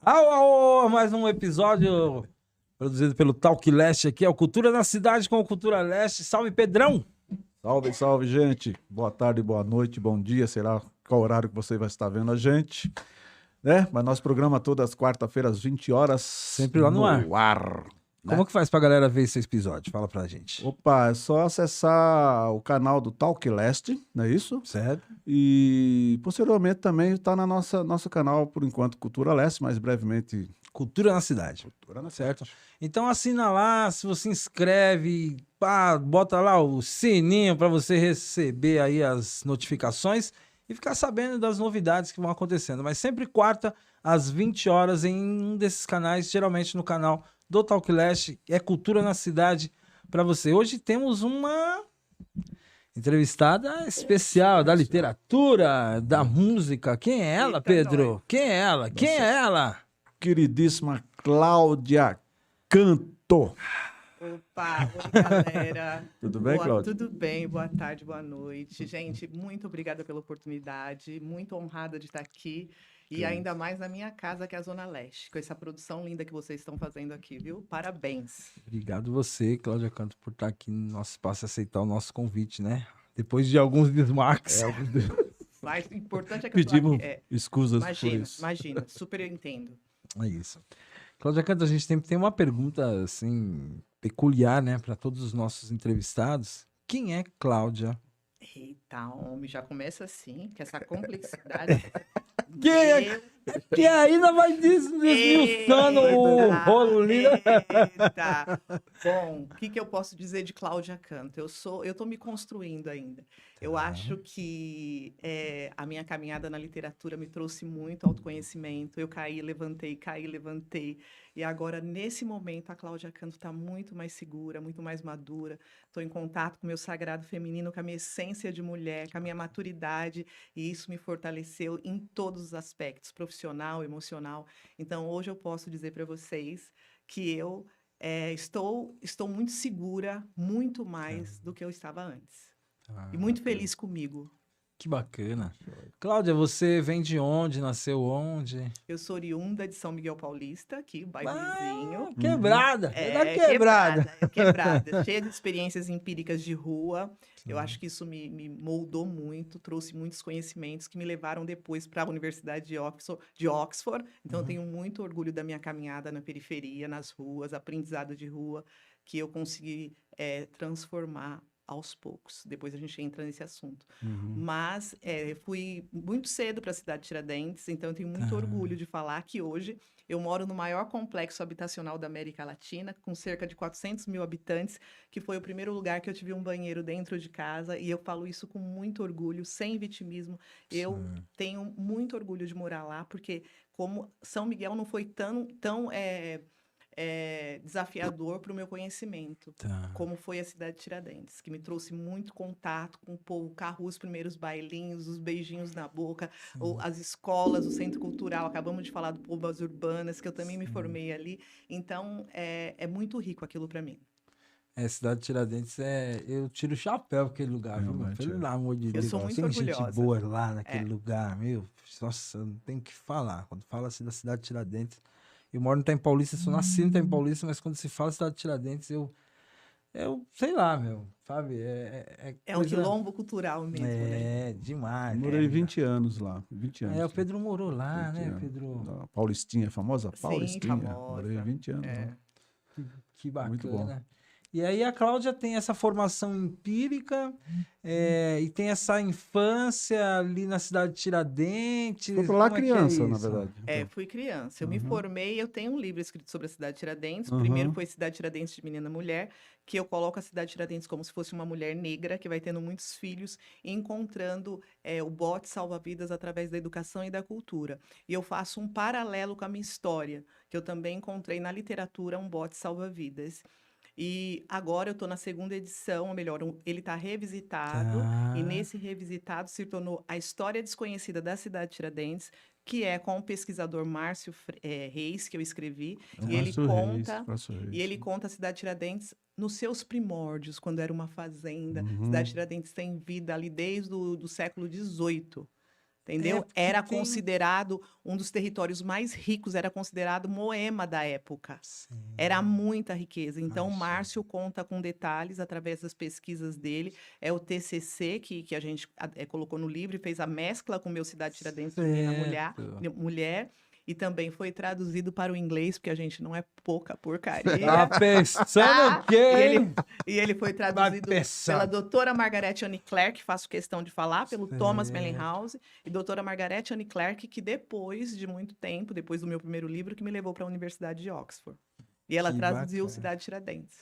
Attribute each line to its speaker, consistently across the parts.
Speaker 1: Mais um episódio produzido pelo Talk Leste aqui, é o Cultura na Cidade com o Cultura Leste. Salve, Pedrão!
Speaker 2: Salve, salve, gente. Boa tarde, boa noite, bom dia, sei lá qual horário que você vai estar vendo a gente, né? Mas nosso programa todas as quarta-feiras, 20 horas.
Speaker 1: Sempre lá no ar.
Speaker 2: Né?
Speaker 1: Como que faz pra galera ver esse episódio? Fala pra gente.
Speaker 2: Opa, é só acessar o canal do Talk Leste, não é isso?
Speaker 1: Certo?
Speaker 2: E posteriormente também está na nosso canal, por enquanto, Cultura Leste, mas brevemente
Speaker 1: Cultura na Cidade.
Speaker 2: Cultura na
Speaker 1: Certo?
Speaker 2: Cidade.
Speaker 1: Então assina lá, se você inscreve, pá, bota lá o sininho pra você receber aí as notificações e ficar sabendo das novidades que vão acontecendo. Mas sempre quarta, às 20 horas, em um desses canais, geralmente no canal do Talk Leste, é Cultura na Cidade pra você. Hoje temos uma entrevistada especial da literatura, da música. Quem é ela,
Speaker 3: Eita,
Speaker 1: Pedro?
Speaker 3: nós.
Speaker 1: Quem é ela? Quem é ela?
Speaker 2: Queridíssima Cláudia Canto.
Speaker 3: Opa, oi galera.
Speaker 2: Tudo bem, Cláudia?
Speaker 3: Tudo bem, boa tarde, boa noite. Gente, muito obrigada pela oportunidade, muito honrada de estar aqui e ainda mais na minha casa, que é a Zona Leste, com essa produção linda que vocês estão fazendo aqui, viu? Parabéns.
Speaker 1: Obrigado você, Cláudia Canto, por estar aqui no nosso espaço e aceitar o nosso convite, né? Depois de alguns desmarques.
Speaker 3: Mas o importante é que
Speaker 2: Pedimos
Speaker 3: eu tô aqui.
Speaker 2: escusas por isso.
Speaker 3: Imagina, super eu entendo.
Speaker 1: É isso. Cláudia Canto, a gente sempre tem uma pergunta, assim, peculiar, né, para todos os nossos entrevistados. Quem é Cláudia?
Speaker 3: Eita, homem, já começa assim, que essa complexidade.
Speaker 1: Quem é? Que ainda vai desmiuçando o rolo ali.
Speaker 3: Eita. Bom, o que eu posso dizer de Cláudia Canto? Eu tô me construindo ainda. Eu acho que a minha caminhada na literatura me trouxe muito autoconhecimento. Eu caí, levantei. E agora, nesse momento, a Cláudia Canto está muito mais segura, muito mais madura. Estou em contato com o meu sagrado feminino, com a minha essência de mulher, com a minha maturidade. E isso me fortaleceu em todos os aspectos, profissional, emocional. Então, hoje eu posso dizer para vocês que eu estou muito segura, muito mais do que eu estava antes. E muito feliz comigo.
Speaker 1: Que bacana. Cláudia, você vem de onde? Nasceu onde?
Speaker 3: Eu sou oriunda de São Miguel Paulista, aqui, bairro vizinho.
Speaker 1: Quebrada. É quebrada.
Speaker 3: Quebrada. Cheia de experiências empíricas de rua.
Speaker 1: Sim.
Speaker 3: Eu acho que isso me moldou muito, trouxe muitos conhecimentos que me levaram depois para a Universidade de Oxford. Então, eu tenho muito orgulho da minha caminhada na periferia, nas ruas, aprendizado de rua, que eu consegui transformar aos poucos. Depois a gente entra nesse assunto. Mas fui muito cedo para a cidade de Tiradentes, então eu tenho muito orgulho de falar que hoje eu moro no maior complexo habitacional da América Latina, com cerca de 400 mil habitantes, que foi o primeiro lugar que eu tive um banheiro dentro de casa, e eu falo isso com muito orgulho, sem vitimismo. Eu tenho muito orgulho de morar lá, porque como São Miguel não foi tão desafiador para o meu conhecimento, como foi a cidade de Tiradentes, que me trouxe muito contato com o povo, carro, os primeiros bailinhos, os beijinhos na boca, as escolas, o centro cultural, acabamos de falar do Povas Urbanas, que eu também me formei ali, então é muito rico aquilo para mim.
Speaker 1: Cidade de Tiradentes, eu tiro o chapéu pra aquele lugar, viu? Pelo amor de Deus.
Speaker 3: Eu sou muito
Speaker 1: tem
Speaker 3: orgulhosa.
Speaker 1: gente boa lá naquele lugar, meu. Nossa, não tem o que falar. Quando fala assim da cidade de Tiradentes, eu moro no Itaim Paulista, sou nascido no Itaim Paulista, mas quando se fala cidade de Tiradentes, eu sei lá, meu, sabe?
Speaker 3: É um quilombo cultural mesmo, né?
Speaker 1: Demais.
Speaker 2: Morei 20 anos lá, 20 anos.
Speaker 1: O Pedro morou lá, né, Pedro?
Speaker 2: Da Paulistinha, a famosa Paulistinha.
Speaker 3: Sim, famosa.
Speaker 2: Morei 20 anos lá.
Speaker 1: Que bacana.
Speaker 2: Muito bom.
Speaker 1: E aí a Cláudia tem essa formação empírica e tem essa infância ali na cidade de Tiradentes.
Speaker 2: Foi pra lá
Speaker 1: Como é que
Speaker 2: criança,
Speaker 1: é
Speaker 2: na
Speaker 1: isso?
Speaker 2: verdade.
Speaker 3: Fui criança. Eu me formei, eu tenho um livro escrito sobre a cidade de Tiradentes. O
Speaker 2: Uhum.
Speaker 3: primeiro foi Cidade de Tiradentes de Menina Mulher, que eu coloco a cidade de Tiradentes como se fosse uma mulher negra que vai tendo muitos filhos e encontrando o bote salva-vidas através da educação e da cultura. E eu faço um paralelo com a minha história, que eu também encontrei na literatura um bote salva-vidas. E agora eu estou na segunda edição, ou melhor, ele está revisitado, e nesse revisitado se tornou A História Desconhecida da Cidade de Tiradentes, que é com o pesquisador Márcio Reis, que eu escrevi, e ele conta a cidade de Tiradentes nos seus primórdios, quando era uma fazenda. A cidade de Tiradentes tem vida ali desde o século XVIII. entendeu?
Speaker 1: porque
Speaker 3: Era
Speaker 1: tem-
Speaker 3: considerado um dos territórios mais ricos, era considerado Moema da época.
Speaker 1: Sim.
Speaker 3: Era muita riqueza. Então, o
Speaker 1: Imagino.
Speaker 3: Márcio conta com detalhes através das pesquisas dele. É o TCC que a gente colocou no livro e fez a mescla com o meu Cidade Tiradentes de Menina Mulher. E também foi traduzido para o inglês, porque a gente não é pouca porcaria.
Speaker 1: Tá pensando o quê, hein?
Speaker 3: E ele foi
Speaker 1: Vai
Speaker 3: traduzido
Speaker 1: pensar.
Speaker 3: pela doutora Margaret Anne Clark, faço questão de falar, pelo Thomas
Speaker 1: Certo.
Speaker 3: Mellenhouse, e doutora Margaret Anne Clark, que depois de muito tempo, depois do meu primeiro livro, que me levou para a Universidade de Oxford. E ela
Speaker 1: Que
Speaker 3: traduziu
Speaker 1: bacana.
Speaker 3: Cidade Tiradentes.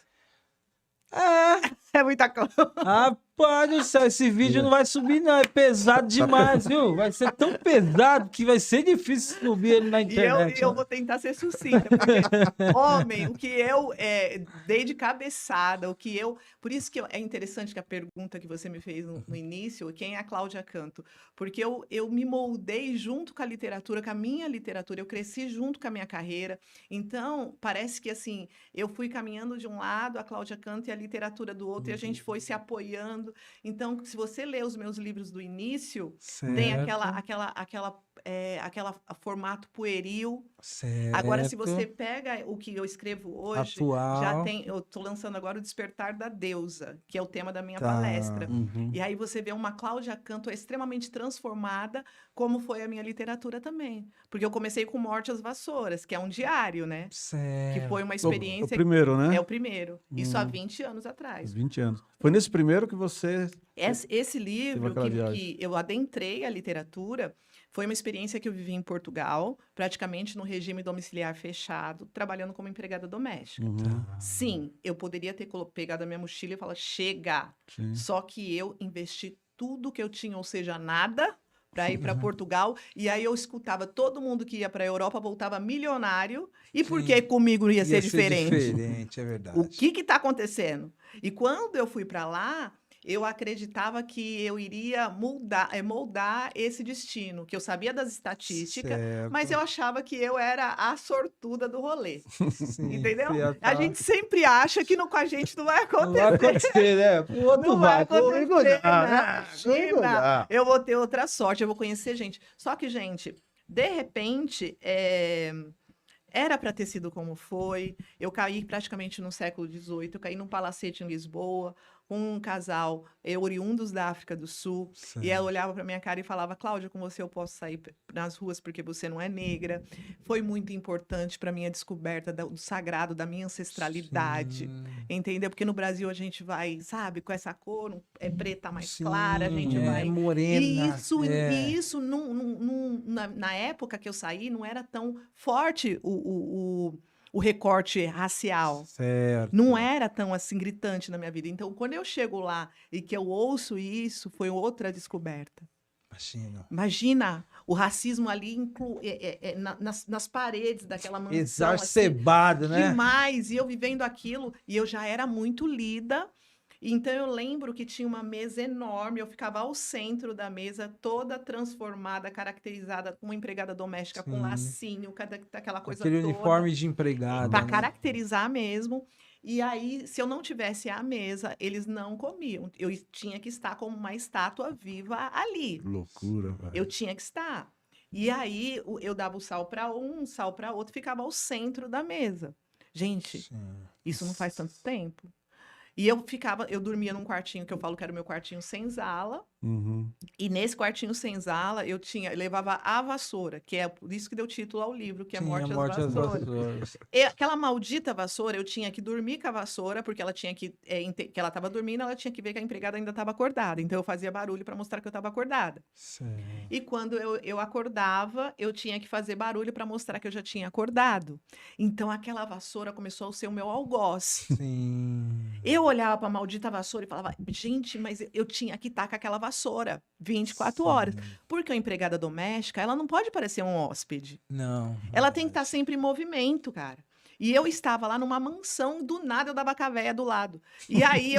Speaker 1: É,
Speaker 3: É muita coisa.
Speaker 1: rapaz do céu, esse vídeo não vai subir, não. É pesado demais, viu? Vai ser tão pesado que vai ser difícil subir ele na
Speaker 3: E
Speaker 1: internet.
Speaker 3: eu vou tentar ser sucinta, porque, homem, o que eu dei de cabeçada, Por isso que é interessante que a pergunta que você me fez no início, quem é a Cláudia Canto? Porque eu me moldei junto com a literatura, com a minha literatura, eu cresci junto com a minha carreira. Então, parece que assim, eu fui caminhando de um lado, a Cláudia Canto e a literatura do outro, e a gente foi se apoiando. Então, se você ler os meus livros do início, tem aquela formato pueril.
Speaker 1: Certo.
Speaker 3: Agora, se você pega o que eu escrevo hoje, já
Speaker 1: Atual.
Speaker 3: tem. Eu estou lançando agora o Despertar da Deusa, que é o tema da minha
Speaker 1: Tá.
Speaker 3: palestra.
Speaker 2: Uhum.
Speaker 3: E aí você vê uma Cláudia Canto extremamente transformada, como foi a minha literatura também. Porque eu comecei com Morte às Vassouras, que é um diário, né? Que
Speaker 1: Certo.
Speaker 3: foi uma
Speaker 2: O
Speaker 3: experiência.
Speaker 2: primeiro, né?
Speaker 3: É o primeiro. Isso há 20 anos atrás.
Speaker 2: 20 anos. Foi nesse primeiro que você...
Speaker 3: Esse livro
Speaker 2: aquela viagem.
Speaker 3: que eu adentrei a literatura foi uma experiência que eu vivi em Portugal, praticamente no regime domiciliar fechado, trabalhando como empregada doméstica.
Speaker 2: Uhum.
Speaker 3: Sim, eu poderia ter pegado a minha mochila e falar, chega.
Speaker 2: Sim.
Speaker 3: Só que eu investi tudo que eu tinha, ou seja, nada, para ir para Portugal. E aí eu escutava todo mundo que ia para a Europa voltava milionário. E por
Speaker 1: Sim.
Speaker 3: que comigo ia ser diferente?
Speaker 1: Diferente, é verdade.
Speaker 3: O que está acontecendo? E quando eu fui para lá, eu acreditava que eu iria moldar esse destino, que eu sabia das estatísticas,
Speaker 1: Certo.
Speaker 3: mas eu achava que eu era a sortuda do rolê.
Speaker 1: Sim,
Speaker 3: Entendeu?
Speaker 1: você já
Speaker 3: A
Speaker 1: tá-
Speaker 3: gente sempre acha que com a gente não vai
Speaker 1: Não vai
Speaker 3: acontecer.
Speaker 1: acontecer, né? O outro
Speaker 3: Não vai
Speaker 1: vai.
Speaker 3: acontecer,
Speaker 2: Ah,
Speaker 3: imagina. Eu vou ter outra sorte, eu vou conhecer gente. Só que, gente, de repente, era para ter sido como foi. Eu caí praticamente no século XVIII, eu caí num palacete em Lisboa, com um casal oriundos da África do Sul, e ela olhava para minha cara e falava, Cláudia, com você eu posso sair nas ruas porque você não é negra. Foi muito importante para minha descoberta do sagrado, da minha ancestralidade, entendeu? Porque no Brasil a gente vai, sabe, com essa cor, é preta mais clara, a gente vai...
Speaker 1: morena.
Speaker 3: E isso na época que eu saí, não era tão forte o recorte racial.
Speaker 1: Certo.
Speaker 3: Não era tão assim gritante na minha vida. Então, quando eu chego lá e que eu ouço isso, foi outra descoberta.
Speaker 1: Imagina.
Speaker 3: Imagina o racismo ali nas paredes daquela mansão.
Speaker 1: Exacerbado,
Speaker 3: assim,
Speaker 1: né?
Speaker 3: demais. E eu vivendo aquilo, e eu já era muito lida. Então, eu lembro que tinha uma mesa enorme, eu ficava ao centro da mesa, toda transformada, caracterizada como empregada doméstica, com
Speaker 1: Sim.
Speaker 3: lacinho, aquela coisa
Speaker 1: Aquele
Speaker 3: toda.
Speaker 1: uniforme de empregada.
Speaker 3: Para
Speaker 1: né?
Speaker 3: caracterizar mesmo. E aí, se eu não tivesse à mesa, eles não comiam. Eu tinha que estar como uma estátua viva ali.
Speaker 2: Loucura, velho.
Speaker 3: Eu tinha que estar. E aí, eu dava o sal para um sal para outro, ficava ao centro da mesa. Gente,
Speaker 1: Sim.
Speaker 3: isso não faz tanto tempo. E eu dormia num quartinho que eu falo que era o meu quartinho sem sala.
Speaker 2: Uhum.
Speaker 3: E nesse quartinho sem sala, eu levava a vassoura, que é por isso que deu título ao livro, que é
Speaker 1: Sim,
Speaker 3: Morte
Speaker 1: a
Speaker 3: às
Speaker 1: às
Speaker 3: Vassouras.
Speaker 1: vassouras.
Speaker 3: E aquela maldita vassoura, eu tinha que dormir com a vassoura, porque ela tinha que ela estava dormindo, ela tinha que ver que a empregada ainda estava acordada. Então eu fazia barulho para mostrar que eu estava acordada.
Speaker 1: Certo.
Speaker 3: E quando eu acordava, eu tinha que fazer barulho para mostrar que eu já tinha acordado. Então aquela vassoura começou a ser o meu algoz.
Speaker 1: Sim.
Speaker 3: Eu olhava para a maldita vassoura e falava, gente, mas eu tinha que estar com aquela vassoura 24 horas. Porque a empregada doméstica, ela não pode parecer um hóspede.
Speaker 1: Não.
Speaker 3: Ela tem que estar sempre em movimento, cara. E eu estava lá numa mansão, do nada eu dava cavéia do lado. E aí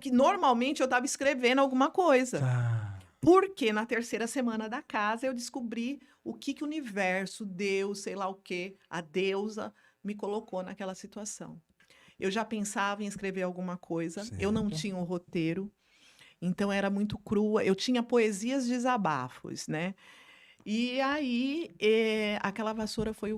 Speaker 3: que normalmente eu estava escrevendo alguma coisa.
Speaker 1: Tá.
Speaker 3: Porque na terceira semana da casa eu descobri o que o universo, Deus, sei lá o quê, a deusa, me colocou naquela situação. Eu já pensava em escrever alguma coisa, eu não
Speaker 1: Certo.
Speaker 3: tinha um roteiro, então era muito crua. Eu tinha poesias desabafos, né? E aí, aquela vassoura foi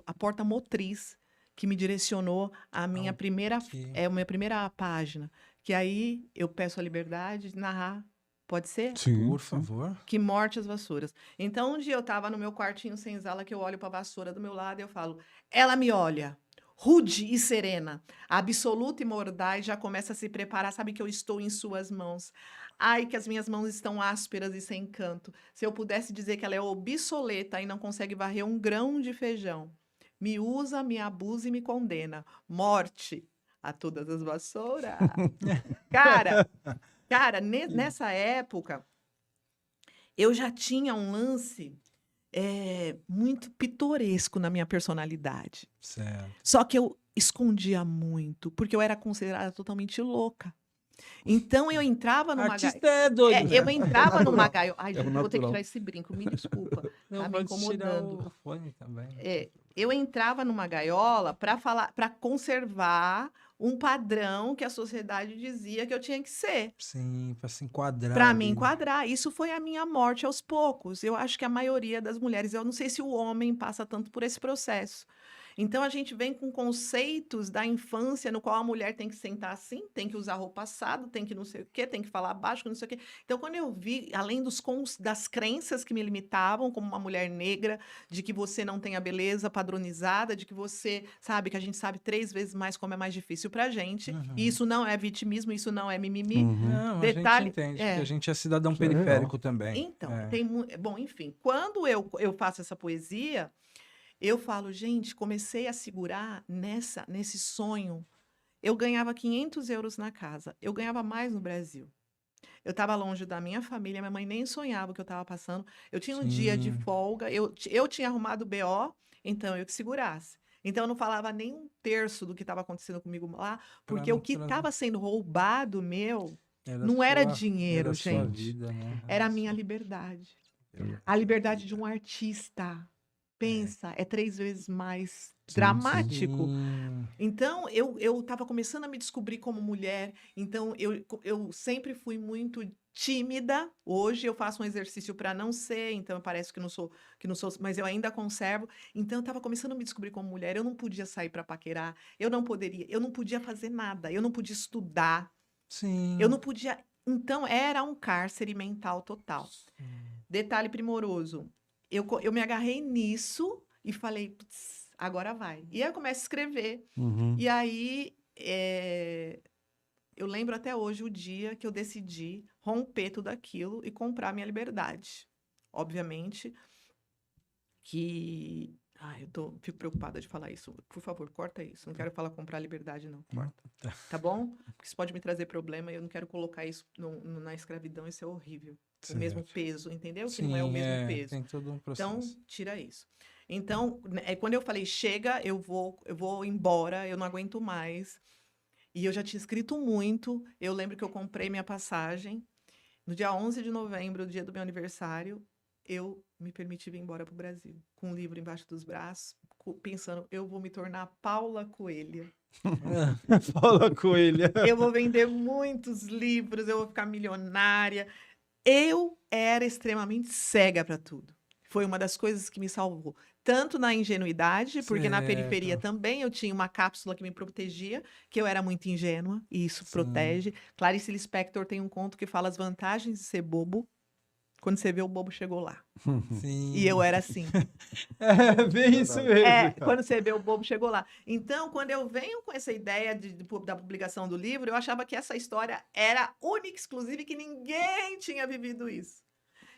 Speaker 3: a porta motriz que me direcionou à minha
Speaker 1: que-
Speaker 3: minha primeira página. Que aí eu peço a liberdade de narrar. Pode ser?
Speaker 2: Sim,
Speaker 1: Por
Speaker 2: sim.
Speaker 1: favor.
Speaker 3: Que morte as vassouras. Então, um dia eu tava no meu quartinho senzala, que eu olho pra vassoura do meu lado e eu falo, ela me olha, rude e serena, absoluta e mordaz, já começa a se preparar, sabe que eu estou em suas mãos. Ai, que as minhas mãos estão ásperas e sem canto. Se eu pudesse dizer que ela é obsoleta e não consegue varrer um grão de feijão. Me usa, me abusa e me condena. Morte a todas as vassouras. Cara, nessa época eu já tinha um lance muito pitoresco na minha personalidade.
Speaker 1: Certo.
Speaker 3: Só que eu escondia muito, porque eu era considerada totalmente louca. Então eu entrava numa
Speaker 1: Artista é doido.
Speaker 3: eu entrava numa
Speaker 2: natural.
Speaker 3: gaiola. Ai,
Speaker 2: É o
Speaker 3: gente, eu vou ter que
Speaker 2: natural.
Speaker 3: tirar esse brinco, me desculpa.
Speaker 1: Não
Speaker 3: Tá me
Speaker 1: pode tirar
Speaker 3: incomodando.
Speaker 1: o fone também.
Speaker 3: Eu entrava numa gaiola para conservar um padrão que a sociedade dizia que eu tinha que ser.
Speaker 1: Sim, pra se enquadrar
Speaker 3: Para me
Speaker 1: ali.
Speaker 3: enquadrar. Isso foi a minha morte aos poucos. Eu acho que a maioria das mulheres, eu não sei se o homem passa tanto por esse processo. Então a gente vem com conceitos da infância no qual a mulher tem que sentar assim, tem que usar roupa assado, tem que não sei o quê, tem que falar baixo, não sei o quê. Então quando eu vi, além das crenças que me limitavam como uma mulher negra, de que você não tem a beleza padronizada, de que você sabe que a gente sabe 3 vezes mais como é mais difícil pra gente, e isso não é vitimismo, isso não é mimimi.
Speaker 2: Uhum.
Speaker 1: Não, a
Speaker 3: Detalhe,
Speaker 1: gente entende,
Speaker 3: é.
Speaker 1: porque a gente é cidadão
Speaker 2: Isso é
Speaker 1: periférico também.
Speaker 3: Então,
Speaker 1: É.
Speaker 3: bom, enfim, quando eu faço essa poesia, eu falo, gente, comecei a segurar nesse sonho. Eu ganhava 500 euros na casa, eu ganhava mais no Brasil. Eu estava longe da minha família, minha mãe nem sonhava o que eu estava passando. Eu tinha um dia de
Speaker 1: Sim.
Speaker 3: folga, eu tinha arrumado o BO, então eu que segurasse. Então eu não falava nem um terço do que estava acontecendo comigo lá, porque
Speaker 1: não
Speaker 3: o que
Speaker 1: trazer-
Speaker 3: estava sendo roubado meu
Speaker 1: Era
Speaker 3: não era
Speaker 1: sua-
Speaker 3: dinheiro,
Speaker 1: era sua
Speaker 3: gente.
Speaker 1: vida, né?
Speaker 3: Era a minha liberdade. A liberdade de um artista. Pensa, é 3 vezes mais
Speaker 2: Sim,
Speaker 3: dramático.
Speaker 1: Sim.
Speaker 3: Então, eu estava começando a me descobrir como mulher. Então, eu sempre fui muito tímida. Hoje eu faço um exercício para não ser, então parece que não sou, mas eu ainda conservo. Então, eu estava começando a me descobrir como mulher. Eu não podia sair para paquerar. Eu não podia fazer nada. Eu não podia estudar.
Speaker 1: Sim.
Speaker 3: Eu não podia. Então, era um cárcere mental total. Detalhe primoroso. Eu me agarrei nisso e falei, "Putz, agora vai." E aí eu começo a escrever.
Speaker 2: Uhum.
Speaker 3: E aí, eu lembro até hoje o dia que eu decidi romper tudo aquilo e comprar minha liberdade. Obviamente que... Ai, fico preocupada de falar isso. Por favor, corta isso. Não quero falar comprar liberdade, não. Corta. Tá bom? Porque isso pode me trazer problema e eu não quero colocar isso na escravidão. Isso é horrível. O mesmo
Speaker 1: Certo.
Speaker 3: peso, entendeu? Que
Speaker 1: Sim,
Speaker 3: não é o mesmo peso.
Speaker 1: tem todo um
Speaker 3: Então,
Speaker 1: processo.
Speaker 3: tira isso. Então, quando eu falei, chega, eu vou embora, eu não aguento mais. E eu já tinha escrito muito. Eu lembro que eu comprei minha passagem. No dia 11 de novembro, dia do meu aniversário, eu me permiti vir embora para o Brasil. Com um livro embaixo dos braços, pensando, eu vou me tornar Paula Coelho.
Speaker 1: Fala, Coelha.
Speaker 3: Eu vou vender muitos livros, eu vou ficar milionária. Eu era extremamente cega para tudo. Foi uma das coisas que me salvou. Tanto na ingenuidade, porque na periferia
Speaker 1: Certo.
Speaker 3: também eu tinha uma cápsula que me protegia, que eu era muito ingênua, e isso
Speaker 1: Sim.
Speaker 3: protege. Clarice Lispector tem um conto que fala as vantagens de ser bobo. Quando você vê, o bobo chegou lá.
Speaker 1: Sim.
Speaker 3: E eu era assim.
Speaker 1: É bem isso mesmo.
Speaker 3: Quando você vê, o bobo chegou lá. Então, quando eu venho com essa ideia da publicação do livro, eu achava que essa história era única, exclusiva, e que ninguém tinha vivido isso.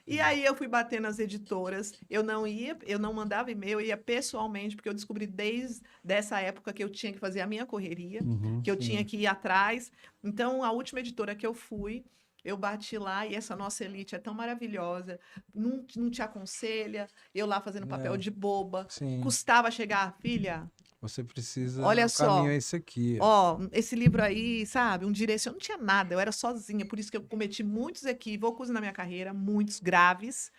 Speaker 3: E aí eu fui bater nas editoras, eu não mandava e-mail, eu ia pessoalmente, porque eu descobri desde essa época que eu tinha que fazer a minha correria, que eu tinha que ir atrás. Então, a última editora que eu fui, eu bati lá e essa nossa elite é tão maravilhosa, não te aconselha, eu lá fazendo papel de boba.
Speaker 1: Sim.
Speaker 3: Custava chegar, filha,
Speaker 1: Você precisa.
Speaker 3: olha
Speaker 1: o
Speaker 3: só.
Speaker 1: caminho é esse aqui.
Speaker 3: ó, esse livro aí, sabe, um não tinha nada, eu era sozinha, por isso que eu cometi muitos equívocos na minha carreira, muitos graves.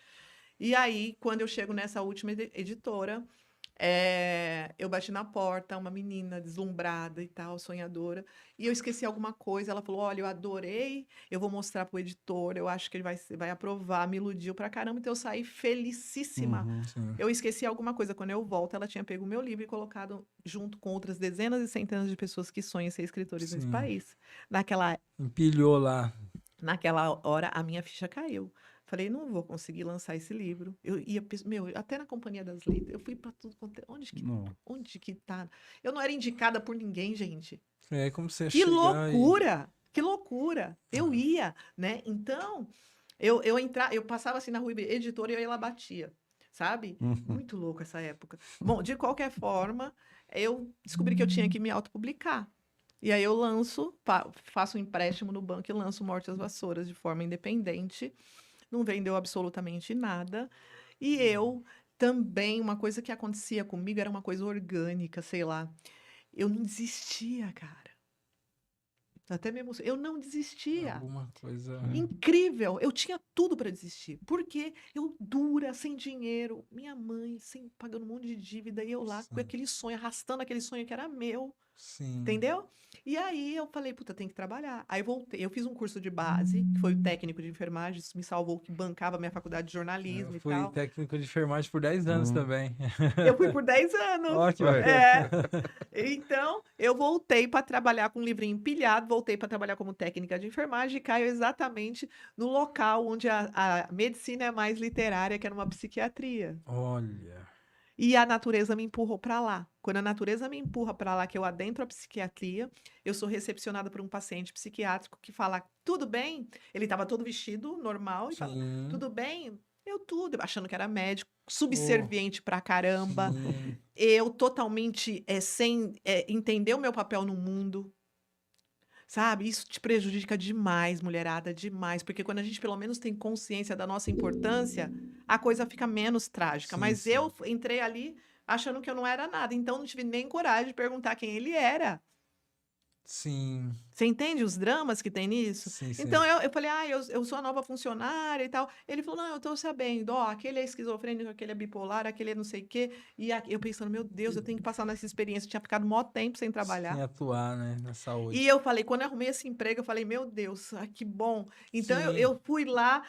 Speaker 3: E aí, quando eu chego nessa última editora, Eu bati na porta, uma menina deslumbrada e tal, sonhadora, e eu esqueci alguma coisa. Ela falou: Olha, eu adorei, eu vou mostrar pro editor, eu acho que ele vai aprovar. Me iludiu pra caramba, então eu saí felicíssima.
Speaker 2: Uhum.
Speaker 1: Sim.
Speaker 3: Eu esqueci alguma coisa. Quando eu volto, ela tinha pego o meu livro e colocado junto com outras dezenas e centenas de pessoas que sonham em ser escritores nesse
Speaker 1: Sim.
Speaker 3: país. Naquela
Speaker 1: Empilhou lá.
Speaker 3: Naquela hora, a minha ficha caiu. Falei, não vou conseguir lançar esse livro. Eu ia, até na Companhia das Letras, eu fui para tudo quanto
Speaker 2: Não.
Speaker 3: onde que tá? Eu não era indicada por ninguém, gente.
Speaker 1: É como você
Speaker 3: Que
Speaker 1: chegar
Speaker 3: loucura! Que loucura! Eu ia, né? Então, eu passava assim na rua, editora, e eu ia lá batia, sabe? Muito louco essa época. Bom, de qualquer forma, eu descobri que eu tinha que me autopublicar. E aí eu faço um empréstimo no banco e lanço Morte às Vassouras de forma independente. Não vendeu absolutamente nada. E eu também, uma coisa que acontecia comigo era uma coisa orgânica, sei lá. Eu não desistia, cara. Até me emocionei. Eu não desistia.
Speaker 1: alguma coisa.
Speaker 3: Incrível! Eu tinha tudo para desistir. Porque eu dura, sem dinheiro, minha mãe pagando um monte de dívida, e eu lá com
Speaker 1: Sim.
Speaker 3: aquele sonho, arrastando aquele sonho que era meu.
Speaker 1: Sim.
Speaker 3: Entendeu? E aí eu falei, puta, tem que trabalhar. Aí voltei, eu fiz um curso de base, que foi o técnico de enfermagem, isso me salvou, que bancava a minha faculdade de jornalismo
Speaker 1: Eu
Speaker 3: e
Speaker 1: fui
Speaker 3: tal.
Speaker 1: técnico de enfermagem por 10 anos também.
Speaker 3: Eu fui por 10 anos.
Speaker 1: Ó, que
Speaker 2: Ué.
Speaker 1: bacana.
Speaker 3: Então, eu voltei para trabalhar com um livrinho empilhado, voltei para trabalhar como técnica de enfermagem e caio exatamente no local onde a medicina é mais literária, que era uma psiquiatria.
Speaker 1: Olha.
Speaker 3: E a natureza me empurrou para lá. Quando a natureza me empurra para lá, que eu adentro a psiquiatria, eu sou recepcionada por um paciente psiquiátrico que fala, tudo bem? Ele estava todo vestido, normal, e fala,
Speaker 1: Sim.
Speaker 3: tudo bem? Eu tudo, achando que era médico, subserviente pra caramba.
Speaker 1: Sim.
Speaker 3: Eu totalmente sem entender o meu papel no mundo. Sabe? Isso te prejudica demais, mulherada, demais. Porque quando a gente pelo menos tem consciência da nossa importância, a coisa fica menos trágica.
Speaker 1: Sim,
Speaker 3: Mas
Speaker 1: sim.
Speaker 3: eu entrei ali achando que eu não era nada. Então não tive nem coragem de perguntar quem ele era.
Speaker 1: Sim.
Speaker 3: Você entende os dramas que tem nisso?
Speaker 1: Sim, sim.
Speaker 3: Então eu falei, eu sou a nova funcionária e tal. Ele falou, não, eu tô sabendo, ó, aquele é esquizofrênico, aquele é bipolar, aquele é não sei o quê. E eu pensando, meu Deus, eu tenho que passar nessa experiência. Eu tinha ficado mó tempo sem trabalhar.
Speaker 1: Sem atuar, né, na saúde.
Speaker 3: E eu falei, quando eu arrumei esse emprego, eu falei, meu Deus, ai, que bom. Então
Speaker 1: Sim.
Speaker 3: eu fui lá,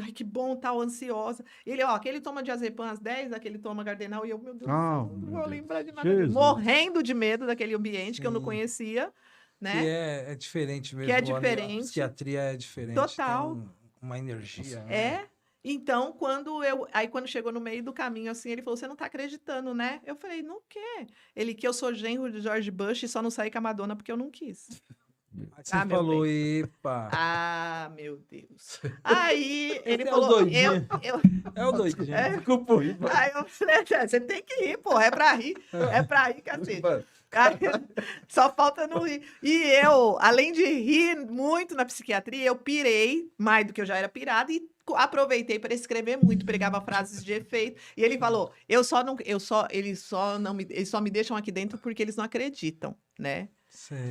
Speaker 3: ai, que bom, tal, ansiosa. Ele, ó, aquele toma diazepam às 10, aquele toma Gardenal, e eu, meu Deus do
Speaker 2: Ah,
Speaker 3: céu, não
Speaker 2: meu
Speaker 3: vou
Speaker 2: Deus.
Speaker 3: lembrar de nada disso.
Speaker 2: Jesus.
Speaker 3: Morrendo de medo daquele ambiente que eu não
Speaker 1: Sim.
Speaker 3: conhecia,
Speaker 1: Que
Speaker 3: né?
Speaker 1: é diferente mesmo.
Speaker 3: Que é
Speaker 1: A
Speaker 3: diferente.
Speaker 1: psiquiatria é diferente.
Speaker 3: Total.
Speaker 1: Tem uma energia, né?
Speaker 3: É. Então, quando chegou no meio do caminho, assim, ele falou, você não tá acreditando, né? Eu falei, no quê? Ele, que eu sou genro de George Bush e só não saí com a Madonna porque eu não quis.
Speaker 1: Aí você
Speaker 3: Ah, meu
Speaker 1: falou,
Speaker 3: bem.
Speaker 1: epa.
Speaker 3: Ah, meu Deus. Aí ele
Speaker 1: Esse é o
Speaker 3: falou,
Speaker 1: doidinho. É o doidinho.
Speaker 2: Desculpa, rir, mas-
Speaker 3: Aí eu falei, você tem que rir, pô, é pra rir, cacete. Aí, só falta não rir. E eu, além de rir muito na psiquiatria, eu pirei mais do que eu já era pirada e aproveitei para escrever muito, pregava frases de efeito. E ele falou, eles só me deixam aqui dentro porque eles não acreditam, né?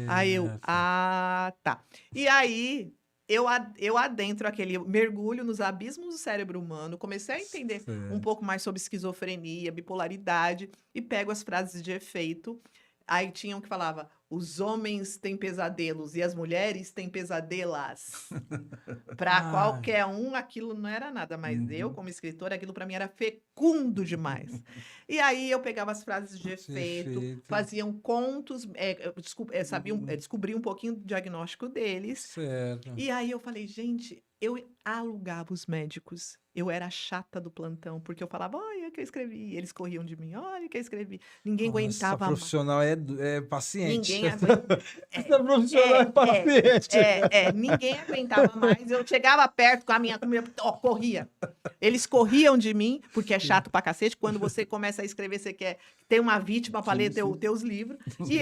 Speaker 3: Aí eu,
Speaker 1: Certo.
Speaker 3: tá. E aí, eu adentro aquele mergulho nos abismos do cérebro humano, comecei a entender um
Speaker 1: Certo.
Speaker 3: pouco mais sobre esquizofrenia, bipolaridade, e pego as frases de efeito. Aí tinha um que falava, os homens têm pesadelos e as mulheres têm pesadelas. Para
Speaker 1: Ai.
Speaker 3: qualquer um, aquilo não era nada, mas eu, como escritora, aquilo para mim era fecundo demais. E aí eu pegava as frases de efeito, faziam contos, descobri um pouquinho do diagnóstico deles.
Speaker 1: Certo.
Speaker 3: E aí eu falei, gente, eu alugava os médicos. Eu era a chata do plantão, porque eu falava, olha o que eu escrevi. Eles corriam de mim, olha o que eu escrevi. Ninguém
Speaker 1: Nossa,
Speaker 3: aguentava mais.
Speaker 1: profissional é paciente.
Speaker 3: Ninguém aguentava.
Speaker 1: Essa profissional é paciente.
Speaker 3: Ninguém aguentava mais. Eu chegava perto com a minha, corria. Eles corriam de mim, porque é chato pra cacete. Quando você começa a escrever, você quer ter uma vítima para ler teus livros. E